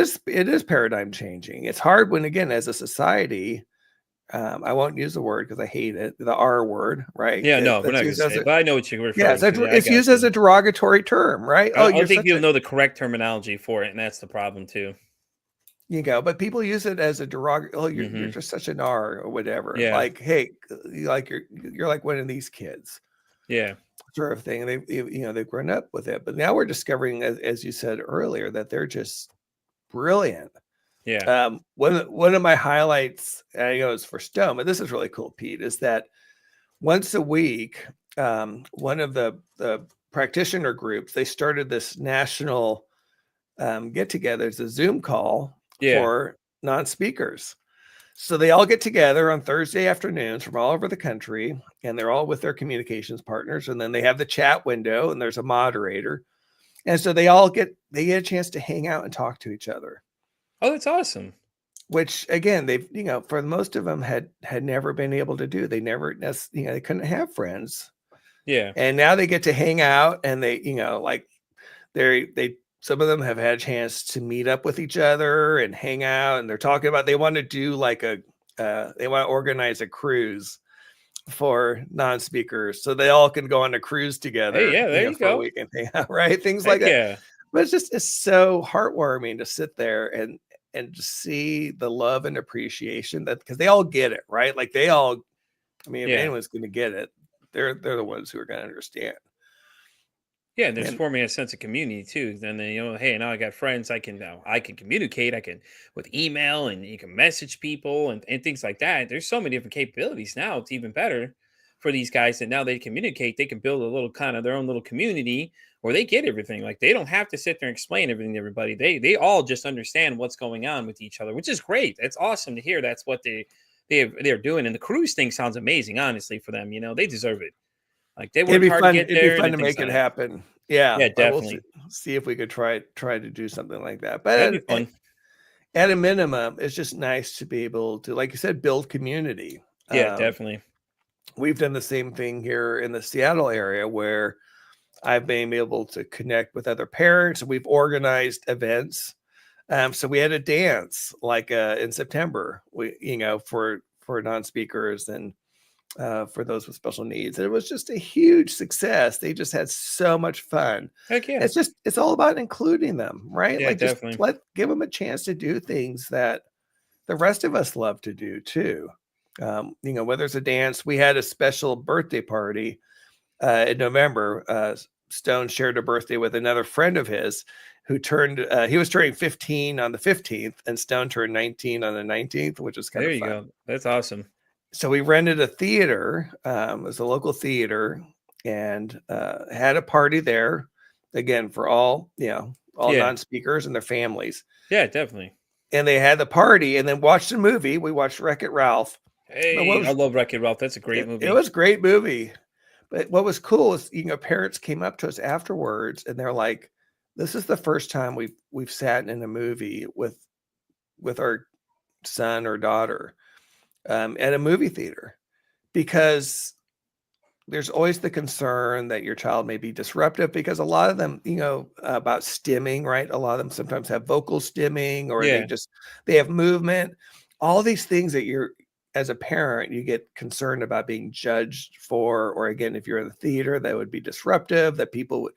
Speaker 2: is paradigm changing. It's hard when, again, as a society, I won't use the word because I hate it, the R word, right?
Speaker 1: yeah. No, we're
Speaker 2: That's
Speaker 1: not gonna
Speaker 2: used as
Speaker 1: say
Speaker 2: a
Speaker 1: it, but I know what you're
Speaker 2: yeah,
Speaker 1: referring to. Yeah, I
Speaker 2: it's
Speaker 1: got
Speaker 2: used as
Speaker 1: you.
Speaker 2: a derogatory term, right?
Speaker 1: I
Speaker 2: Oh,
Speaker 1: don't
Speaker 2: you're
Speaker 1: think
Speaker 2: such
Speaker 1: people
Speaker 2: a
Speaker 1: know the correct terminology for it, and that's the problem too.
Speaker 2: but people use it as a derogatory. Oh, you're
Speaker 1: Hmm.
Speaker 2: just such an R or whatever.
Speaker 1: Yeah,
Speaker 2: Like, hey, you're like one of these kids,
Speaker 1: yeah,
Speaker 2: sort of thing. And they've grown up with it, but now we're discovering, as you said earlier, that they're just brilliant.
Speaker 1: yeah,
Speaker 2: One of my highlights, I know, is for Stone, but this is really cool, Pete, is that once a week, one of the practitioner groups, they started this national get-together. It's a Zoom call
Speaker 1: yeah.
Speaker 2: for non-speakers. So they all get together on Thursday afternoons from all over the country, and they're all with their communications partners. And then they have the chat window, and there's a moderator. And so they get a chance to hang out and talk to each other.
Speaker 1: Oh, that's awesome.
Speaker 2: Which again, they've, for most of them had never been able to do. They never, they couldn't have friends.
Speaker 1: Yeah.
Speaker 2: And now they get to hang out, and they, like they some of them have had a chance to meet up with each other and hang out, and they're talking about they want to do like they want to organize a cruise for non-speakers so they all can go on a cruise
Speaker 1: Hey,
Speaker 2: together,
Speaker 1: yeah, there you
Speaker 2: for a
Speaker 1: go.
Speaker 2: week and hang out, right? Things like
Speaker 1: Heck
Speaker 2: that.
Speaker 1: yeah.
Speaker 2: But it's so heartwarming to sit there and just see the love and appreciation that, because they all get it, right? Like they all, I mean, if
Speaker 1: Yeah.
Speaker 2: anyone's going to get it, they're the ones who are going to understand.
Speaker 1: Yeah, and there's
Speaker 2: And
Speaker 1: forming a sense of community too. Then hey, now I got friends. I can communicate. I can with email, and you can message people and things like that. There's so many different capabilities now. It's even better for these guys that now they communicate. They can build a little kind of their own little community where they get everything. Like they don't have to sit there and explain everything to everybody. They all just understand what's going on with each other, which is great. It's awesome to hear. That's what they're doing. And the cruise thing sounds amazing, honestly, for them. They deserve it. Like they
Speaker 2: it'd
Speaker 1: worked
Speaker 2: be
Speaker 1: hard to
Speaker 2: fun.
Speaker 1: get
Speaker 2: It'd be
Speaker 1: there, and
Speaker 2: fun
Speaker 1: then
Speaker 2: to
Speaker 1: things
Speaker 2: make it
Speaker 1: done it.
Speaker 2: happen. Yeah,
Speaker 1: Yeah,
Speaker 2: but we'll
Speaker 1: definitely.
Speaker 2: see if we could try to do something like that. But
Speaker 1: That'd be fun.
Speaker 2: at a minimum, it's just nice to be able to, like you said, build community.
Speaker 1: Yeah, definitely.
Speaker 2: We've done the same thing here in the Seattle area where I've been able to connect with other parents. We've organized events. So we had a dance like in September, for non-speakers and for those with special needs. And it was just a huge success. They just had so much fun.
Speaker 1: Heck yeah.
Speaker 2: It's all about including them, right?
Speaker 1: Yeah,
Speaker 2: Like just
Speaker 1: definitely.
Speaker 2: give them a chance to do things that the rest of us love to do too. Whether it's a dance, we had a special birthday party in November. Stone shared a birthday with another friend of his who he was turning 15 on the 15th, and Stone turned 19 on the 19th, which was kind
Speaker 1: There
Speaker 2: of
Speaker 1: you
Speaker 2: fun.
Speaker 1: go. That's awesome.
Speaker 2: So we rented a theater. It was a local theater, and had a party there again for all
Speaker 1: Yeah.
Speaker 2: non-speakers and their families.
Speaker 1: Yeah, definitely.
Speaker 2: And they had the party and then watched a movie. We watched Wreck-It Ralph. But
Speaker 1: Hey, I love Wreck-It Ralph. That's a great
Speaker 2: it
Speaker 1: movie.
Speaker 2: was a great movie. But what was cool is, parents came up to us afterwards and they're like, "This is the first time we've sat in a movie with our son or daughter at a movie theater," because there's always the concern that your child may be disruptive, because a lot of them, about stimming, right? A lot of them sometimes have vocal stimming, or
Speaker 1: Yeah.
Speaker 2: they have movement, all these things that as a parent, you get concerned about being judged for, or again, if you're in the theater, that would be disruptive, that people would.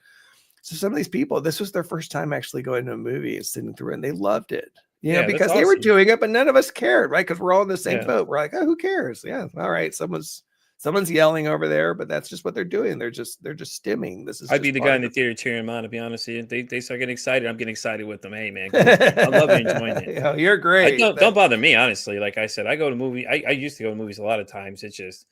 Speaker 2: So some of these people, this was their first time actually going to a movie and sitting through, and they loved it,
Speaker 1: Yeah, that's
Speaker 2: because they were
Speaker 1: awesome.
Speaker 2: doing it, but none of us cared, right? Because we're all in the same
Speaker 1: Yeah.
Speaker 2: boat. We're like, oh, who cares? Yeah, all right, someone's yelling over there, but that's just what they're doing. They're just stimming. This is
Speaker 1: I'd be
Speaker 2: just
Speaker 1: the guy
Speaker 2: part
Speaker 1: in
Speaker 2: of
Speaker 1: the
Speaker 2: it.
Speaker 1: theater cheering them on, to be honest with you. They start getting excited. I'm getting excited with them. Hey man, go for it. I love you enjoying it.
Speaker 2: You're
Speaker 1: I
Speaker 2: great.
Speaker 1: don't bother me, honestly. Like I said, I go to movie. I used to go to movies a lot of times. It's just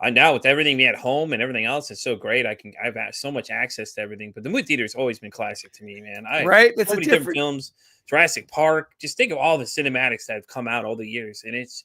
Speaker 1: I now with everything being at home and everything else, it's so great. I've had so much access to everything. But the movie theater's always been classic to me, man.
Speaker 2: Right? It's
Speaker 1: So
Speaker 2: a
Speaker 1: many different
Speaker 2: different.
Speaker 1: films, Jurassic Park. Just think of all the cinematics that have come out all the years, and it's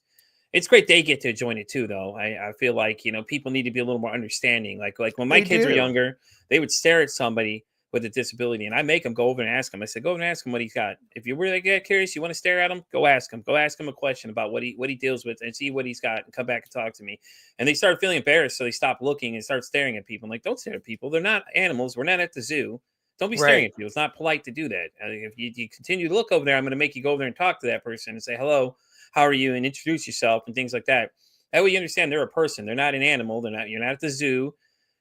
Speaker 1: great they get to join it too, though. I feel like people need to be a little more understanding. Like when my
Speaker 2: They
Speaker 1: kids were
Speaker 2: do.
Speaker 1: younger, they would stare at somebody with a disability, and I make them go over and ask him. I said, go over and ask him what he's got. If you really get curious, you want to stare at him, go ask him. Go ask him a question about what he deals with, and see what he's got, and come back and talk to me. And they start feeling embarrassed, so they stop looking and start staring at people. I'm like, don't stare at people. They're not animals. We're not at the zoo. Don't be staring
Speaker 2: Right.
Speaker 1: at people. It's not polite to do that. If you continue to look over there, I'm going to make you go over there and talk to that person and say hello, how are you, and introduce yourself and things like that. That way you understand they're a person. They're not an animal. You're not at the zoo.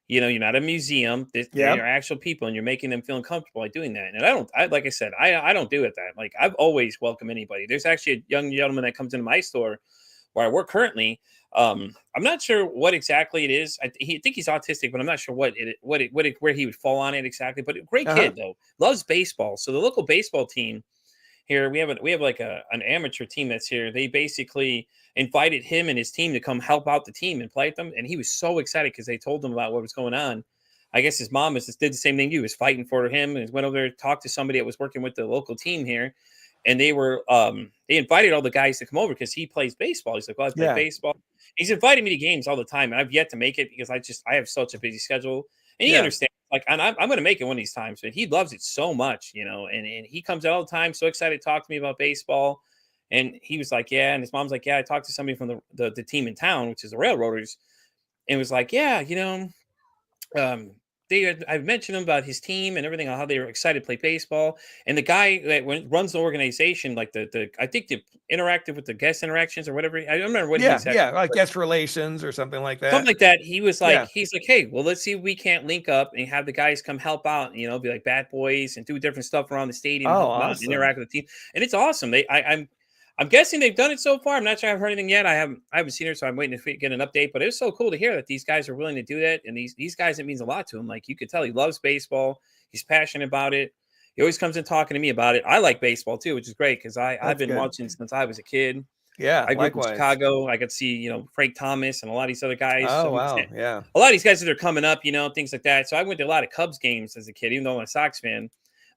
Speaker 1: You're not a museum. They
Speaker 2: Yeah.
Speaker 1: are actual people, and you're making them feel uncomfortable by doing that. And like I said, I don't do it that. Like I've always welcomed anybody. There's actually a young gentleman that comes into my store where I work currently. I'm not sure what exactly it is. I think he's autistic, but I'm not sure where he would fall on it exactly. But a great
Speaker 2: Uh-huh.
Speaker 1: kid though, loves baseball. So the local baseball team here, we have like an amateur team that's here. They basically invited him and his team to come help out the team and play with them, and he was so excited because they told him about what was going on. I guess his mom did the same thing. He was fighting for him and went over there, talked to somebody that was working with the local team here, and they invited all the guys to come over because he plays baseball. He's like, well, I play
Speaker 2: Yeah.
Speaker 1: baseball. He's inviting me to games all the time, and I've yet to make it because I have such a busy schedule. And he
Speaker 2: Yeah.
Speaker 1: understands, like, and I'm going to make it one of these times, but he loves it so much, and he comes out all the time, so excited to talk to me about baseball. And he was like, yeah, and his mom's like, yeah, I talked to somebody from the team in town, which is the Railroaders, and was like, yeah, um, I've mentioned him about his team and everything, on how they were excited to play baseball. And the guy that runs the organization, like the I think the interactive with the guest interactions or whatever. I don't remember what he
Speaker 2: Yeah.
Speaker 1: said.
Speaker 2: Yeah. Like guest relations or something like
Speaker 1: Something
Speaker 2: that.
Speaker 1: like that.
Speaker 2: Yeah.
Speaker 1: He's like, hey, well, let's see if we can't link up and have the guys come help out, be like bat boys and do different stuff around the stadium,
Speaker 2: Oh,
Speaker 1: help them out, and
Speaker 2: awesome.
Speaker 1: interact with the team. And it's awesome. I'm guessing they've done it so far. I'm not sure I've heard anything yet. I haven't seen it, so I'm waiting to get an update. But it's so cool to hear that these guys are willing to do that. And these guys, it means a lot to him. Like, you could tell he loves baseball. He's passionate about it. He always comes in talking to me about it. I like baseball too, which is great because I've
Speaker 2: That's
Speaker 1: been
Speaker 2: good.
Speaker 1: watching since I was a kid.
Speaker 2: Yeah.
Speaker 1: I grew up in
Speaker 2: Likewise.
Speaker 1: Chicago. I got to see, Frank Thomas and a lot of these other guys.
Speaker 2: Oh, wow. Yeah.
Speaker 1: A lot of these guys that are coming up, things like that. So I went to a lot of Cubs games as a kid, even though I'm a Sox fan.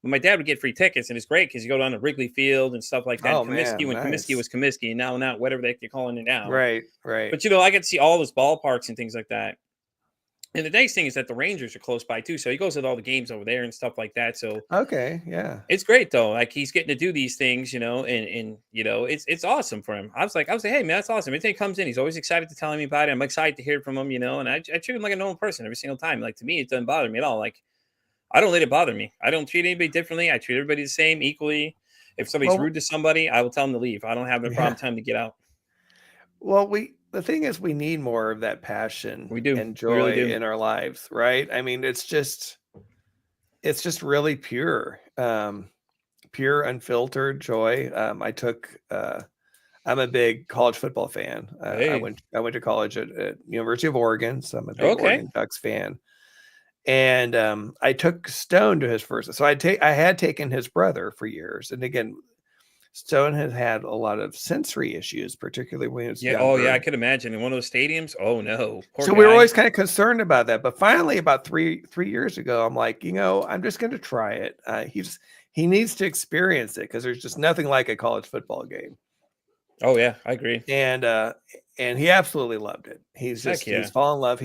Speaker 1: But my dad would get free tickets, and it's great because you go down to Wrigley Field and stuff like that.
Speaker 2: Oh,
Speaker 1: And Comiskey,
Speaker 2: man.
Speaker 1: when Comiskey
Speaker 2: Nice.
Speaker 1: was Comiskey, and now not whatever they're calling it now.
Speaker 2: Right. Right.
Speaker 1: But I get to see all those ballparks and things like that. And the nice thing is that the Rangers are close by too, so he goes to all the games over there and stuff like that. So
Speaker 2: Okay. Yeah.
Speaker 1: it's great though. Like, he's getting to do these things, it's awesome for him. I was like, hey man, that's awesome. Anything he comes in, he's always excited to tell me about it. I'm excited to hear from him, and I treat him like a normal person every single time. Like, to me, it doesn't bother me at all. Like, I don't let it bother me. I don't treat anybody differently. I treat everybody the same, equally. If somebody's
Speaker 2: Well,
Speaker 1: rude to somebody, I will tell them to leave. I don't have a
Speaker 2: yeah.
Speaker 1: problem telling them to get out.
Speaker 2: Well, the thing is, we need more of that passion
Speaker 1: We do.
Speaker 2: and
Speaker 1: We really
Speaker 2: joy
Speaker 1: do.
Speaker 2: in our lives, right? I mean, it's just really pure, pure, unfiltered joy. I'm a big college football fan. I
Speaker 1: Hey.
Speaker 2: went to college at University of Oregon, so I'm a big
Speaker 1: Okay.
Speaker 2: Oregon Ducks fan. And I took Stone to his first. So I had taken his brother for years, and again, Stone has had a lot of sensory issues, particularly when he was
Speaker 1: Yeah. Oh, yeah. I
Speaker 2: younger.
Speaker 1: could imagine in one of those stadiums. Oh no, poor
Speaker 2: So we were
Speaker 1: guy.
Speaker 2: always kind of concerned about that. But finally, about three years ago, I'm like, I'm just going to try it. He needs to experience it because there's just nothing like a college football game.
Speaker 1: Oh yeah, I agree.
Speaker 2: And he absolutely loved it. He's fallen in love.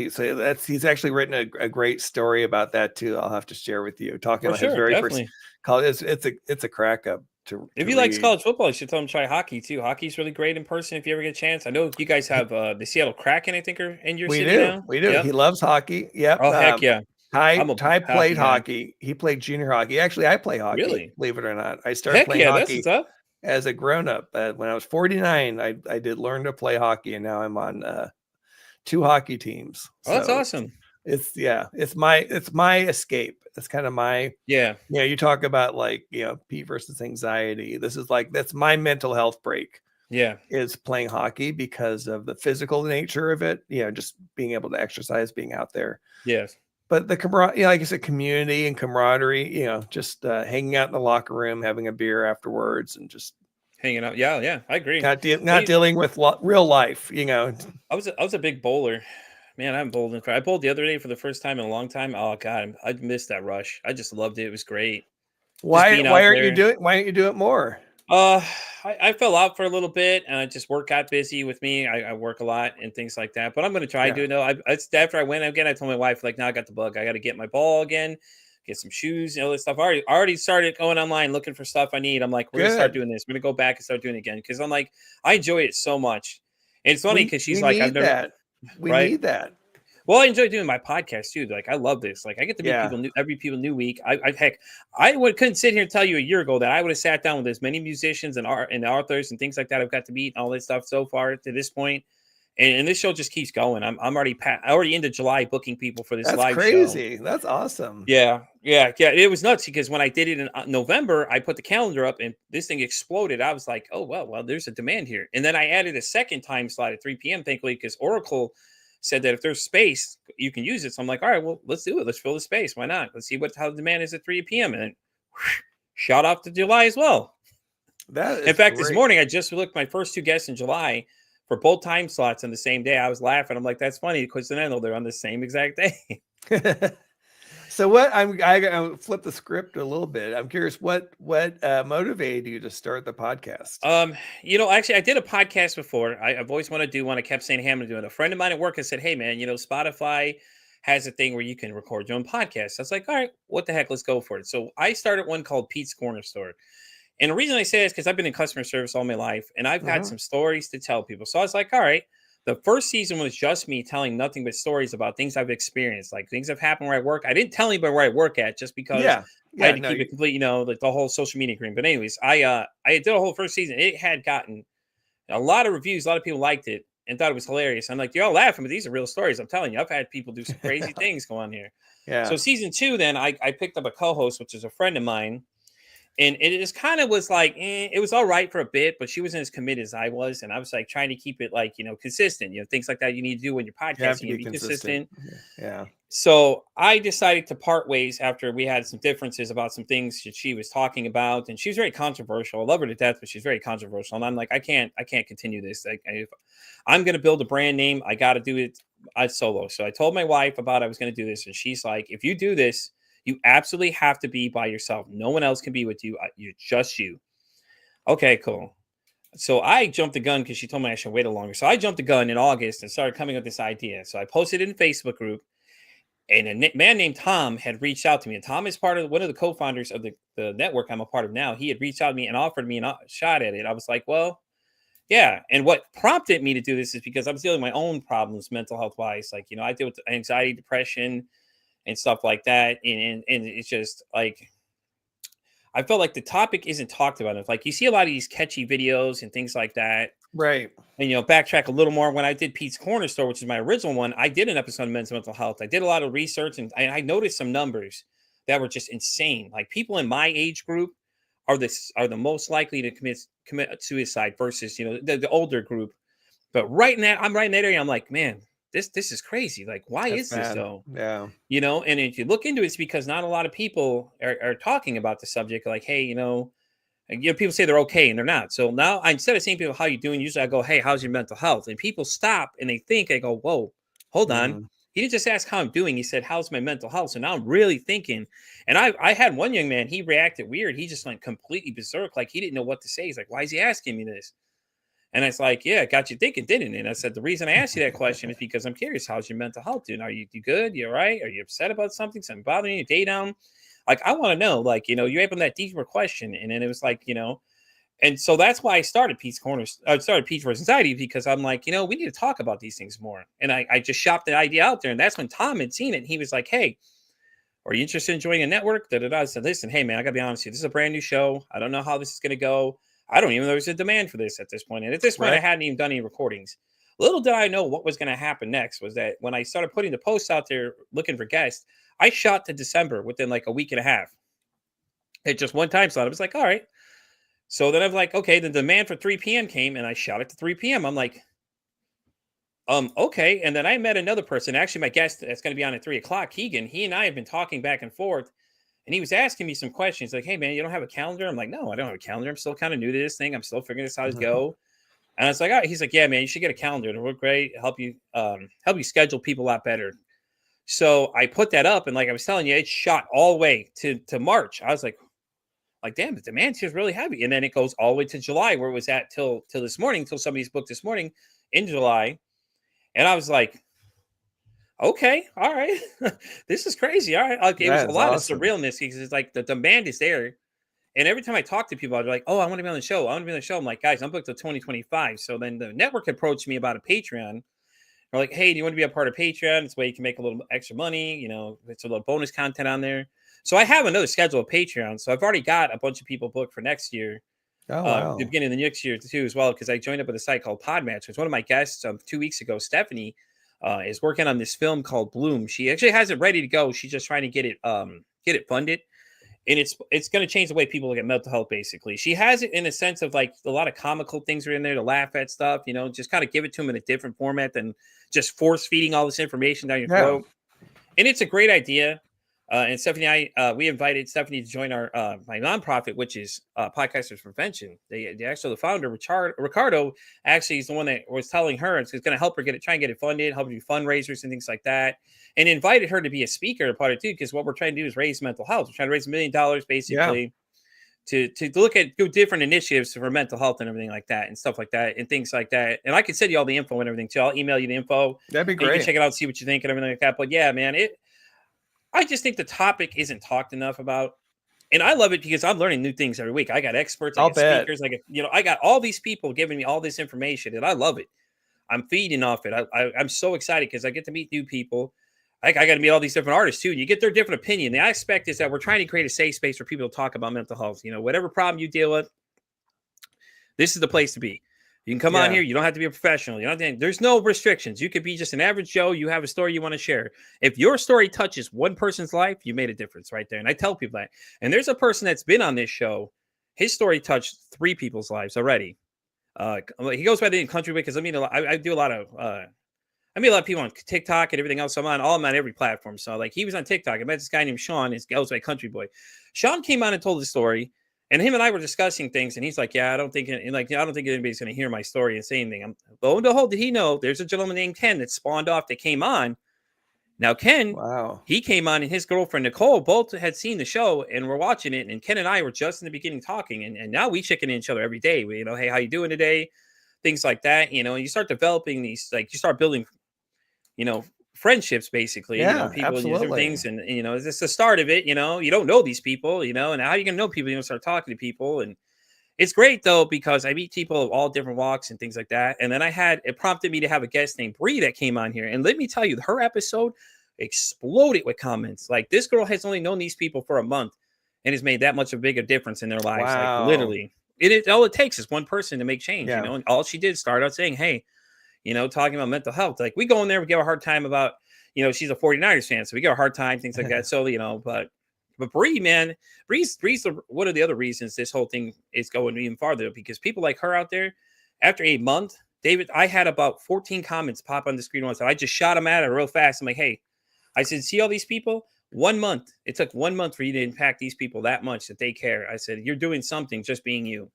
Speaker 2: He's actually written a great story about that too. I'll have to share with you, talking about his very
Speaker 1: definitely.
Speaker 2: first college. It's a crack up to
Speaker 1: If he likes
Speaker 2: read.
Speaker 1: college football, you should tell him to try hockey too. Hockey's really great in person if you ever get a chance. I know you guys have the Seattle Kraken, I think, are in your city now.
Speaker 2: We do.
Speaker 1: Yep.
Speaker 2: He loves hockey. Yep.
Speaker 1: Oh heck yeah. I'm a
Speaker 2: Ty
Speaker 1: hockey
Speaker 2: played
Speaker 1: guy.
Speaker 2: hockey. He played junior hockey. Actually, I play hockey,
Speaker 1: Really?
Speaker 2: believe it or not. I started
Speaker 1: Heck
Speaker 2: playing
Speaker 1: yeah, that's
Speaker 2: hockey
Speaker 1: what's up.
Speaker 2: as a grown up. When I was 49, I did learn to play hockey, and now I'm on 2 hockey teams.
Speaker 1: Oh, that's
Speaker 2: So
Speaker 1: awesome.
Speaker 2: it's my escape. It's kind of my,
Speaker 1: Yeah.
Speaker 2: you talk about, like, Pete versus anxiety. This is like, that's my mental health break,
Speaker 1: Yeah.
Speaker 2: is playing hockey because of the physical nature of it. Just being able to exercise, being out there.
Speaker 1: Yes.
Speaker 2: But the camaraderie, like I said, community and camaraderie, just hanging out in the locker room, having a beer afterwards, and just
Speaker 1: Hanging out. Yeah, yeah. I agree.
Speaker 2: not dealing with real life.
Speaker 1: I was a big bowler. Man, I'm bowling. I bowled the other day for the first time in a long time. Oh god, I missed that rush. I just loved it. It was great. Just
Speaker 2: Why
Speaker 1: being out
Speaker 2: aren't you
Speaker 1: there.
Speaker 2: doing? Why don't you do it more?
Speaker 1: Uh, I fell out for a little bit, and just work got busy with me. I work a lot and things like that. But I'm going to try
Speaker 2: Yeah.
Speaker 1: doing it. It's after I went again. I told my wife, like, now I got the bug. I got to get my ball again, get some shoes, all this stuff. I already started going online looking for stuff I need. I'm like, we're gonna start
Speaker 2: Good.
Speaker 1: doing this. We're gonna go back and start doing it again because I'm like, I enjoy it so much. And it's funny because she's
Speaker 2: We
Speaker 1: like, I've
Speaker 2: need
Speaker 1: never
Speaker 2: that. We
Speaker 1: right.
Speaker 2: need that.
Speaker 1: Well, I enjoy doing my podcast too. Like, I love this. Like, I get to meet people new week. Couldn't sit here and tell you a year ago that I would have sat down with as many musicians and authors and things like that I've got to meet and all this stuff so far to this point. And this show just keeps going. I'm already into July booking people for this
Speaker 2: That's
Speaker 1: live
Speaker 2: crazy.
Speaker 1: show.
Speaker 2: That's awesome.
Speaker 1: Yeah. It was nuts because when I did it in November, I put the calendar up and this thing exploded. I was like, oh, well, there's a demand here. And then I added a second time slot at 3 p.m. thankfully, because Oracle said that if there's space, you can use it. So I'm like, all right, well, let's do it. Let's fill the space. Why not? Let's see how the demand is at 3 p.m. And then shot off to July as well.
Speaker 2: That is
Speaker 1: in fact,
Speaker 2: great.
Speaker 1: This morning I just looked my first 2 guests in July for both time slots on the same day. I was laughing. I'm like, that's funny because then I know they're on the same exact day.
Speaker 2: So what I flip the script a little bit. I'm curious what motivated you to start the podcast?
Speaker 1: Actually, I did a podcast before. I've always wanted to do one. I kept saying, hey, I'm going to do it. A friend of mine at work has said, hey, man, Spotify has a thing where you can record your own podcast. I was like, all right, what the heck? Let's go for it. So I started one called Pete's Corner Store. And the reason I say this is because I've been in customer service all my life and I've had
Speaker 2: Uh-huh.
Speaker 1: some stories to tell people. So I was like, all right. The first season was just me telling nothing but stories about things I've experienced, like things that have happened where I work. I didn't tell anybody where I work at just because
Speaker 2: Yeah.
Speaker 1: I
Speaker 2: Yeah.
Speaker 1: had to
Speaker 2: No.
Speaker 1: keep it complete, like the whole social media agreement. But anyways, I did a whole first season. It had gotten a lot of reviews. A lot of people liked it and thought it was hilarious. I'm like, you're all laughing, but these are real stories. I'm telling you, I've had people do some crazy things go on here.
Speaker 2: Yeah.
Speaker 1: So season two, then I picked up a co-host, which is a friend of mine, and it just kind of was like, it was all right for a bit, but she wasn't as committed as I was. And I was like trying to keep it like, consistent, things like that you need to do when you're
Speaker 2: You have to
Speaker 1: podcasting and
Speaker 2: be
Speaker 1: be
Speaker 2: consistent.
Speaker 1: consistent.
Speaker 2: Yeah.
Speaker 1: So I decided to part ways after we had some differences about some things that she was talking about. And she was very controversial. I love her to death, but she's very controversial. And I'm like, I can't continue this. Like, if I'm going to build a brand name, I got to do it solo. So I told my wife about I was going to do this. And she's like, if you do this, you absolutely have to be by yourself. No one else can be with you. You're just you. Okay, cool. So I jumped the gun because she told me I should wait a longer. So I jumped the gun in August and started coming up with this idea. So I posted it in Facebook group, and a man named Tom had reached out to me. And Tom is one of the co-founders of the network I'm a part of now. He had reached out to me and offered me a shot at it. I was like, well, yeah. And what prompted me to do this is because I was dealing with my own problems, mental health wise. Like, I deal with anxiety, depression, and stuff like that. And it's just like, I felt like the topic isn't talked about enough. Like, you see a lot of these catchy videos and things like that.
Speaker 2: Right.
Speaker 1: And, backtrack a little more. When I did Pete's Corner Store, which is my original one, I did an episode on mental health. I did a lot of research, and I noticed some numbers that were just insane. Like, people in my age group are the most likely to commit suicide versus the older group. But I'm right in that area. I'm like, man, this is crazy. Like, why
Speaker 2: That's
Speaker 1: is this
Speaker 2: bad.
Speaker 1: though?
Speaker 2: Yeah.
Speaker 1: And if you look into it, it's because not a lot of people are talking about the subject. Like, hey, people say they're okay and they're not. So now, instead of saying people, how you doing? Usually I go, hey, how's your mental health? And people stop and they think, I go, whoa, hold on.
Speaker 2: Mm-hmm.
Speaker 1: He didn't just ask how I'm doing. He said, how's my mental health? So now I'm really thinking. And I had one young man, he reacted weird. He just went completely berserk. Like, he didn't know what to say. He's like, why is he asking me this? And it's like, yeah, it got you thinking, didn't it? And I said, the reason I asked you that question is because I'm curious. How's your mental health doing? Are you good? You all right? Are you upset about something? Something bothering you? Day down? Like, I want to know, like, you're able that deeper question. And then it was like, and so that's why I started Pete's Corners. I started Pete's versus Anxiety because I'm like, we need to talk about these things more. And I just shopped the idea out there. And that's when Tom had seen it. And he was like, hey, are you interested in joining a network? I said, listen, hey, man, I got to be honest with you. This is a brand new show. I don't know how this is going to go. I don't even know there's a demand for this at this point. And at this point, I
Speaker 2: Right.
Speaker 1: hadn't even done any recordings. Little did I know what was going to happen next was that when I started putting the posts out there looking for guests, I shot to December within like a week and a half. At just one time slot. I was like, all right. So then I'm like, okay, the demand for 3 p.m. came and I shot it to 3 p.m. I'm like, okay. And then I met another person, actually my guest that's going to be on at 3 o'clock, Keegan. He and I have been talking back and forth. And he was asking me some questions like, hey, man, you don't have a calendar? I'm like, no, I don't have a calendar. I'm still kind of new to this thing. I'm still figuring this out as go. And I was like, all right. He's like, yeah, man, you should get a calendar. It'll work great. Help you schedule people a lot better. So I put that up. And like I was telling you, it shot all the way to March. I was like, damn, the demand here is really heavy. And then it goes all the way to July, where it was at till this morning, till somebody's booked this morning in July. And I was like, okay, all right. This is crazy. All right. Like, it was a
Speaker 2: That's
Speaker 1: lot of
Speaker 2: awesome.
Speaker 1: surrealness because it's like the demand is there. And every time I talk to people, they're like, oh, I want to be on the show. I want to be on the show. I'm like, guys, I'm booked till 2025. So then the network approached me about a Patreon. They're like, hey, do you want to be a part of Patreon? It's where you can make a little extra money. It's a little bonus content on there. So I have another schedule of Patreon. So I've already got a bunch of people booked for next year.
Speaker 2: Oh
Speaker 1: The
Speaker 2: wow.
Speaker 1: beginning of the next year too, as well, because I joined up with a site called Podmatch. It's one of my guests 2 weeks ago, Stephanie, is working on this film called Bloom. She actually has it ready to go. She's just trying to get it funded. And it's going to change the way people look at mental health. Basically, she has it in a sense of like a lot of comical things are in there to laugh at stuff. Just kind of give it to them in a different format than just force feeding all this information down your
Speaker 2: Yeah.
Speaker 1: throat. And it's a great idea. And Stephanie and I, we invited Stephanie to join our my nonprofit, which is Podcasters Prevention. They actually, the founder, Ricardo, actually is the one that was telling her it's going to help her try and get it funded, help her do fundraisers and things like that, and invited her to be a speaker part of it too, because what we're trying to do is raise mental health. We're trying to raise $1 million basically. To look at different initiatives for mental health and everything like that and stuff like that and things like that. And I can send you all the info and everything too. I'll email you the info.
Speaker 2: That'd be
Speaker 1: and you
Speaker 2: great.
Speaker 1: can check it out and see what you think and everything like that. But yeah, man, I just think the topic isn't talked enough about. And I love it because I'm learning new things every week. I got experts, I
Speaker 2: I'll
Speaker 1: got
Speaker 2: bet.
Speaker 1: speakers, I got all these people giving me all this information, and I love it. I'm feeding off it. I'm so excited because I get to meet new people. I got to meet all these different artists too. And you get their different opinion. The aspect is that we're trying to create a safe space for people to talk about mental health. Whatever problem you deal with, this is the place to be. You can come on here. You don't have to be a professional. There's no restrictions. You could be just an average Joe. You have a story you want to share. If your story touches one person's life, you made a difference right there. And I tell people that. And there's a person that's been on this show. His story touched 3 people's lives already. He goes by the name Country because I do a lot of I meet a lot of people on TikTok and everything else. I'm on every platform. So like he was on TikTok. I met this guy named Sean. His goes by Country Boy. Sean came on and told the story, and him and I were discussing things. And he's like, "Yeah, I don't think anybody's going to hear my story and say anything." Lo and behold, did he know there's a gentleman named Ken that spawned off that came on. Now Ken, he came on, and his girlfriend Nicole both had seen the show and were watching it. And Ken and I were just in the beginning talking, and now we chicken in each other every day. Hey, how you doing today? Things like that. And you start developing these, like you start building friendships basically, people and different things. And it's the start of it. You don't know these people, and how are you going to know people? Start talking to people. And it's great though, because I meet people of all different walks and things like that. And then it prompted me to have a guest named Bree that came on here. And let me tell you, her episode exploded with comments. Like, this girl has only known these people for a month and has made that much of a bigger difference in their lives. Like, literally. All it takes is one person to make change, and all she did start out saying, hey, talking about mental health. Like, we go in there, we give a hard time about, she's a 49ers fan, so we give a hard time, things like that. So, but Bree, man, Bree's one of the other reasons this whole thing is going even farther, because people like her out there, after a month, David, I had about 14 comments pop on the screen once, and I just shot them at her real fast. I'm like, hey, I said, see all these people? 1 month. It took 1 month for you to impact these people that much, that they care. I said, you're doing something just being you.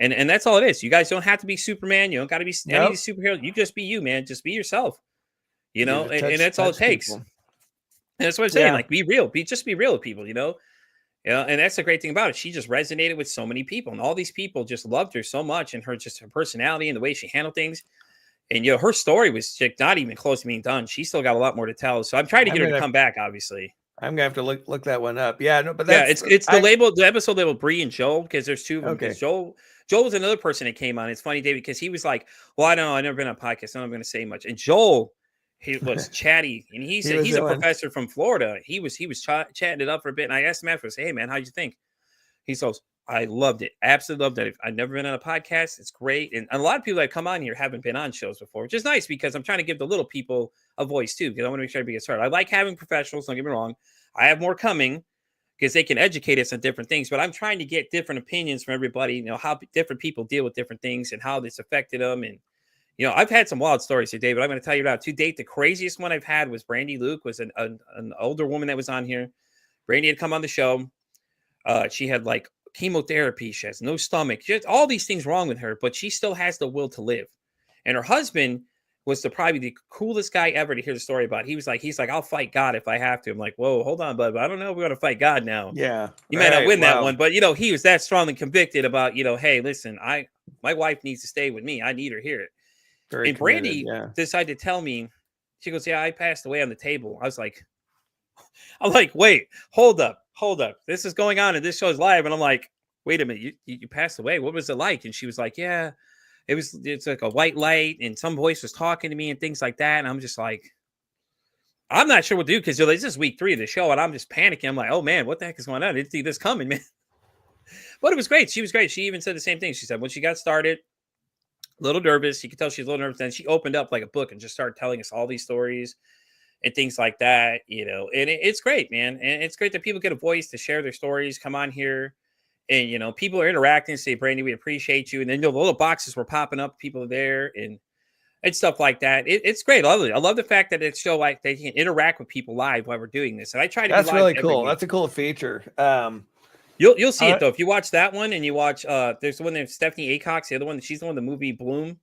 Speaker 1: And that's all it is. You guys don't have to be Superman. You don't got to be any of these superheroes. You just be you, man. Just be yourself. And that's all it takes. And that's what I'm saying. Like, be real. Just be real with people, and that's the great thing about it. She just resonated with so many people, and all these people just loved her so much, and her personality and the way she handled things. And her story was not even close to being done. She still got a lot more to tell. So I'm trying to get her to come back, obviously.
Speaker 2: I'm gonna have to look that one up. Yeah, no, but
Speaker 1: it's the episode labeled Bree and Joel, because there's 2 of them. Because Joel was another person that came on. It's funny, David, because he was like, well, I don't know, I've never been on a podcast, so I'm not going to say much. And Joel, he was chatty, and he said he's a professor from Florida. He was chatting it up for a bit, and I asked him afterwards, hey man, how'd you think? He says, I loved it, absolutely loved it. I've never been on a podcast. It's great, and a lot of people that come on here haven't been on shows before, which is nice, because I'm trying to give the little people a voice too, because I want to make sure everybody gets started. I like having professionals, don't get me wrong. I have more coming, because they can educate us on different things, but I'm trying to get different opinions from everybody, how different people deal with different things and how this affected them. And, I've had some wild stories here, David. I'm going to tell you about to date. The craziest one I've had was Brandy Luke, was an older woman that was on here. Brandy had come on the show. She had like chemotherapy. She has no stomach. She has all these things wrong with her, but she still has the will to live. And her husband was probably the coolest guy ever to hear the story about. He's like, I'll fight God if I have to. I'm like, whoa, hold on, bud. I don't know if we're going to fight God now.
Speaker 2: Yeah.
Speaker 1: You might not win that one, but he was that strongly convicted about, hey, listen, my wife needs to stay with me. I need her here. And Brandy decided to tell me, she goes, yeah, I passed away on the table. I'm like, wait, hold up. This is going on and this show's live. And I'm like, wait a minute, you passed away. What was it like? And she was like, yeah, it's like a white light and some voice was talking to me and things like that. And I'm just like, I'm not sure what to do, because this is week 3 of the show and I'm just panicking. I'm like, oh man, what the heck is going on? I didn't see this coming, man. But it was great. She was great. She even said the same thing. She said when she got started, a little nervous. You could tell she's a little nervous. Then she opened up like a book and just started telling us all these stories and things like that, and it's great, man. And it's great that people get a voice to share their stories, come on here. And, people are interacting, say, Brandy, we appreciate you. And then the little boxes were popping up. People are there. And and stuff like that. It's great. I love it. I love the fact that it's show like they can interact with people live while we're doing this. And I try to be
Speaker 2: That's
Speaker 1: live
Speaker 2: really
Speaker 1: every
Speaker 2: cool.
Speaker 1: week.
Speaker 2: That's a cool feature.
Speaker 1: You'll see it
Speaker 2: I,
Speaker 1: though. If you watch that one and you watch there's the one named Stephanie Acox, the other one, she's the one the movie Bloom.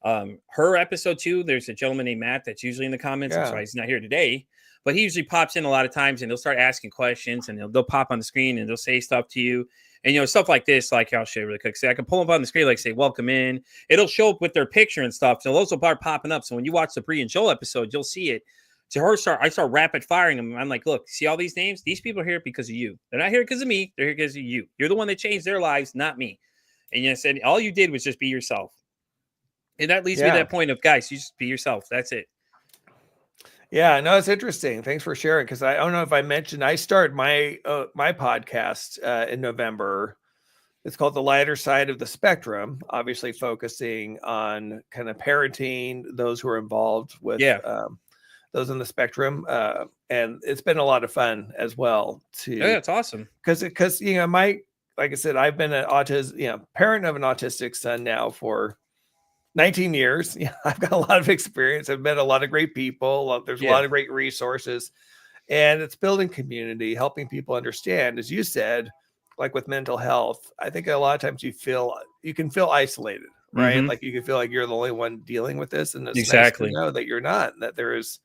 Speaker 1: Her episode 2, there's a gentleman named Matt that's usually in the comments. I'm sorry he's not here today, but he usually pops in a lot of times and they'll start asking questions and they'll pop on the screen and they'll say stuff to you. And stuff like this, like I'll show you really quick. So I can pull up on the screen, like say welcome in. It'll show up with their picture and stuff. So those will start popping up. So when you watch the Bree and Joel episode, you'll see it. To her, I start rapid firing them. I'm like, look, see all these names? These people are here because of you. They're not here because of me. They're here because of you. You're the one that changed their lives, not me. And you said all you did was just be yourself. And that leads me to that point of, guys, you just be yourself. That's it.
Speaker 2: Yeah, no, it's interesting. Thanks for sharing. Because I don't know if I mentioned, I started my my podcast in November. It's called The Lighter Side of the Spectrum, obviously focusing on kind of parenting those who are involved with those in the spectrum. And it's been a lot of fun as well.
Speaker 1: It's awesome.
Speaker 2: Because like I said, I've been an parent of an autistic son now for 19 years. Yeah, I've got a lot of experience. I've met a lot of great people. There's a lot of great resources, and it's building community, helping people understand, as you said, like with mental health. I think a lot of times you can feel isolated, right? Like you can feel like you're the only one dealing with this. And it's nice to know that you're not, that there's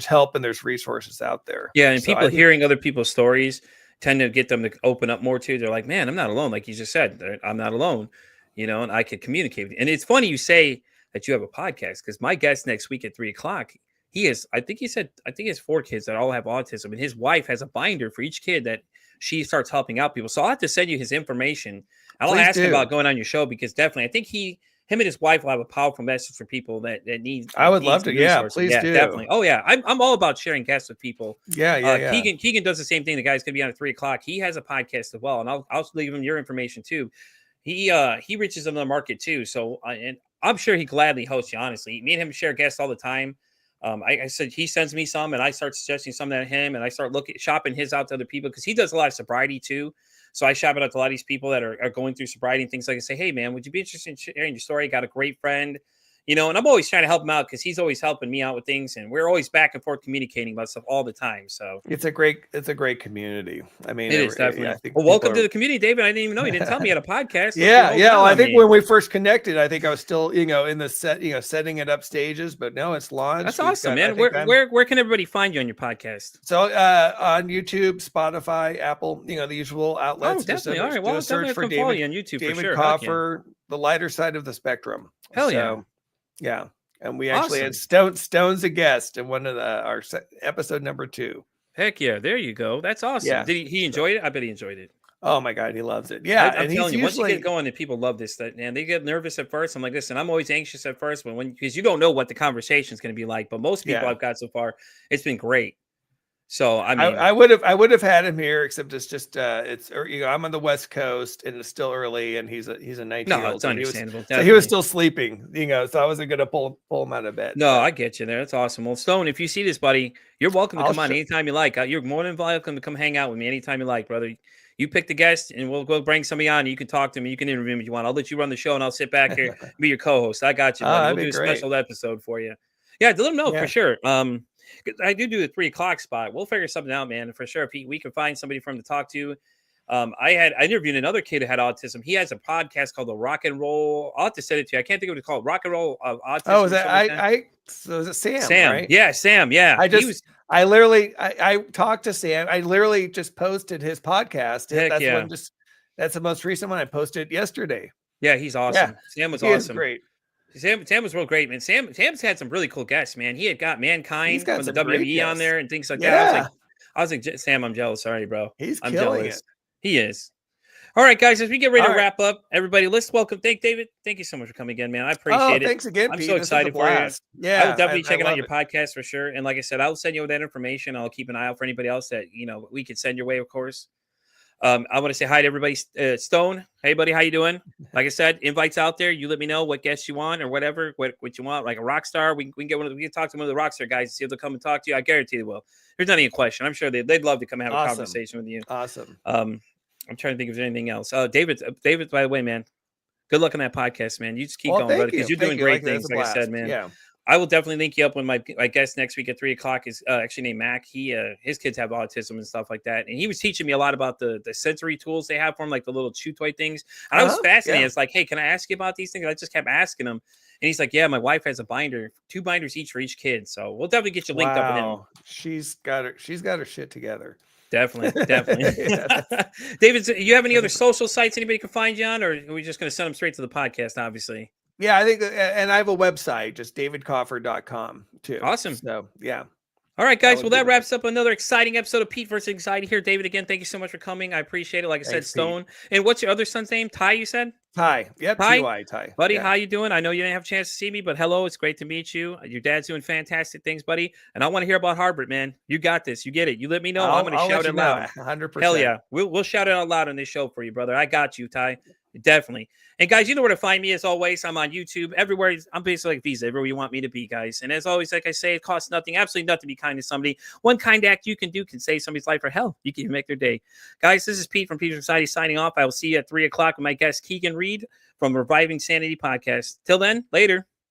Speaker 2: help and there's resources out there.
Speaker 1: Yeah. And people hearing other people's stories tend to get them to open up more too. They're like, man, I'm not alone. Like you just said, I'm not alone. And I could communicate with you. And it's funny you say that you have a podcast, because my guest next week at 3:00, he has 4 kids that all have autism, and his wife has a binder for each kid that she starts helping out people. So I'll have to send you his information. I'll ask him about going on your show, because definitely I think him and his wife will have a powerful message for people that need.
Speaker 2: I would love to. Yeah, please do.
Speaker 1: Definitely. Oh yeah. I'm all about sharing guests with people.
Speaker 2: Yeah.
Speaker 1: Keegan does the same thing. The guy's gonna be on at 3:00. He has a podcast as well. And I'll leave him your information too. He reaches into the market too. So and I'm sure he gladly hosts you, honestly. Me and him share guests all the time. I said he sends me some and I start suggesting some to him, and I start shopping his out to other people, because he does a lot of sobriety too. So I shop it out to a lot of these people that are going through sobriety and things like that. Say, hey man, would you be interested in sharing your story? Got a great friend, and I'm always trying to help him out, because he's always helping me out with things, and we're always back and forth communicating about stuff all the time. So
Speaker 2: it's a great community. I mean,
Speaker 1: it is definitely. I think welcome to the community, David. I didn't even know you didn't tell me you had a podcast.
Speaker 2: Yeah. Well, I think when we first connected, I think I was still, in the setting it up stages, but now it's launched.
Speaker 1: That's awesome, man. Where can everybody find you on your podcast?
Speaker 2: So on YouTube, Spotify, Apple, the usual outlets.
Speaker 1: Oh, definitely. All right. Well, I'll definitely come follow you on YouTube
Speaker 2: David
Speaker 1: for sure.
Speaker 2: Kaufer, The Lighter Side of the Spectrum.
Speaker 1: Hell yeah.
Speaker 2: Yeah. And we actually had Stone's a guest in one of our episode number 2.
Speaker 1: Heck yeah. There you go. That's awesome. Yeah. Did he enjoy it? I bet he enjoyed it.
Speaker 2: Oh my God, he loves it. Yeah.
Speaker 1: I'm telling you, once you get going and people love this, and they get nervous at first. I'm like, listen, I'm always anxious at first because you don't know what the conversation is going to be like. But most people I've got so far, it's been great. So I mean,
Speaker 2: I would have had him here, except it's just I'm on the West Coast and it's still early, and he's a 19-year-old.
Speaker 1: No, it's understandable.
Speaker 2: So he was still sleeping, so I wasn't gonna pull him out of bed.
Speaker 1: No, I get you there. That's awesome. Well, Stone, if you see this, buddy, you're welcome to come on anytime you like. You're more than welcome to come hang out with me anytime you like, brother. You pick the guest, and we'll bring somebody on. You can talk to me. You can interview me if you want. I'll let you run the show, and I'll sit back here and be your co-host. I got you, buddy. We'll do a special episode for you. Yeah, let them know for sure. I do the 3:00 spot. We'll figure something out, man, for sure. If we can find somebody for him to talk to. I interviewed another kid who had autism. He has a podcast called the Rock and Roll. I'll have to send it to you. I can't think of what it's called. Rock and Roll of Autism.
Speaker 2: Oh, is that so is it Sam?
Speaker 1: Sam,
Speaker 2: right?
Speaker 1: Yeah, Sam. Yeah,
Speaker 2: I talked to Sam. I literally just posted his podcast. That's the most recent one I posted yesterday.
Speaker 1: Yeah, he's awesome. Yeah, Sam was awesome.
Speaker 2: Great.
Speaker 1: Sam was real great, man. Sam's had some really cool guests, man. He had got Mankind from the WWE on there and things like that. I was like, Sam, I'm jealous. Sorry, bro.
Speaker 2: I'm jealous.
Speaker 1: He is. All right, guys, as we get ready to wrap up, everybody, let's welcome. David. Thank you so much for coming again, man. I appreciate it.
Speaker 2: Thanks again,
Speaker 1: I'm
Speaker 2: Pete.
Speaker 1: so excited for you.
Speaker 2: Yeah,
Speaker 1: I will definitely check out your podcast for sure. And like I said, I'll send you that information. I'll keep an eye out for anybody else that we could send your way, of course. I want to say hi to everybody. Stone, hey buddy, how you doing? Like I said, invites out there. You let me know what guests you want or whatever, what you want, like a rock star. We can get we can talk to one of the rock star guys and see if they'll come and talk to you. I guarantee they will. There's not even a question. I'm sure they'd love to come and have a conversation with you.
Speaker 2: Awesome.
Speaker 1: I'm trying to think if there's anything else. David, by the way, man, Good luck on that podcast, man. You just keep
Speaker 2: Well,
Speaker 1: going, brother,
Speaker 2: thank
Speaker 1: because
Speaker 2: you.
Speaker 1: you're doing
Speaker 2: Thank you.
Speaker 1: great
Speaker 2: That's
Speaker 1: things.
Speaker 2: a
Speaker 1: Like I said,
Speaker 2: blast.
Speaker 1: man.
Speaker 2: Yeah.
Speaker 1: I will definitely link you up with my guest next week at 3:00 is actually named Mac. His kids have autism and stuff like that. And he was teaching me a lot about the sensory tools they have for him, like the little chew toy things. And I was fascinated.
Speaker 2: Yeah.
Speaker 1: It's like, hey, can I ask you about these things? I just kept asking him. And he's like, yeah, my wife has a binder, 2 binders each for each kid. So we'll definitely get you linked up with him.
Speaker 2: Wow. She's got her shit together.
Speaker 1: Definitely.
Speaker 2: Yeah,
Speaker 1: David, you have any other social sites anybody can find you on, or are we just going to send them straight to the podcast, obviously?
Speaker 2: yeah, I think, and I have a website, just davidkaufer.com too.
Speaker 1: Awesome.
Speaker 2: So yeah.
Speaker 1: All right, guys. Well, that wraps up another exciting episode of Pete versus Anxiety here. David, again, thank you so much for coming. I appreciate it. Like I said, Stone. Pete. And what's your other son's name? Ty, you said?
Speaker 2: Ty. Yep. Ty. Ty.
Speaker 1: Buddy,
Speaker 2: yeah.
Speaker 1: How you doing? I know you didn't have a chance to see me, but hello. It's great to meet you. Your dad's doing fantastic things, buddy. And I want to hear about Harvard, man. You got this. You get it. You let me know. I'm going to shout it loud.
Speaker 2: 100%.
Speaker 1: Hell yeah. We'll shout it out loud on this show for you, brother. I got you, Ty. Definitely. And guys, you know where to find me as always. I'm on YouTube, everywhere. I'm basically like Visa, everywhere you want me to be, guys. And as always, like I say, it costs nothing, absolutely nothing to be kind to somebody. One kind act you can do can save somebody's life, or hell, you can even make their day. Guys, this is Pete from Pete Society signing off. I will see you at 3:00 with my guest Keegan Reed from Reviving Sanity Podcast. Till then, later.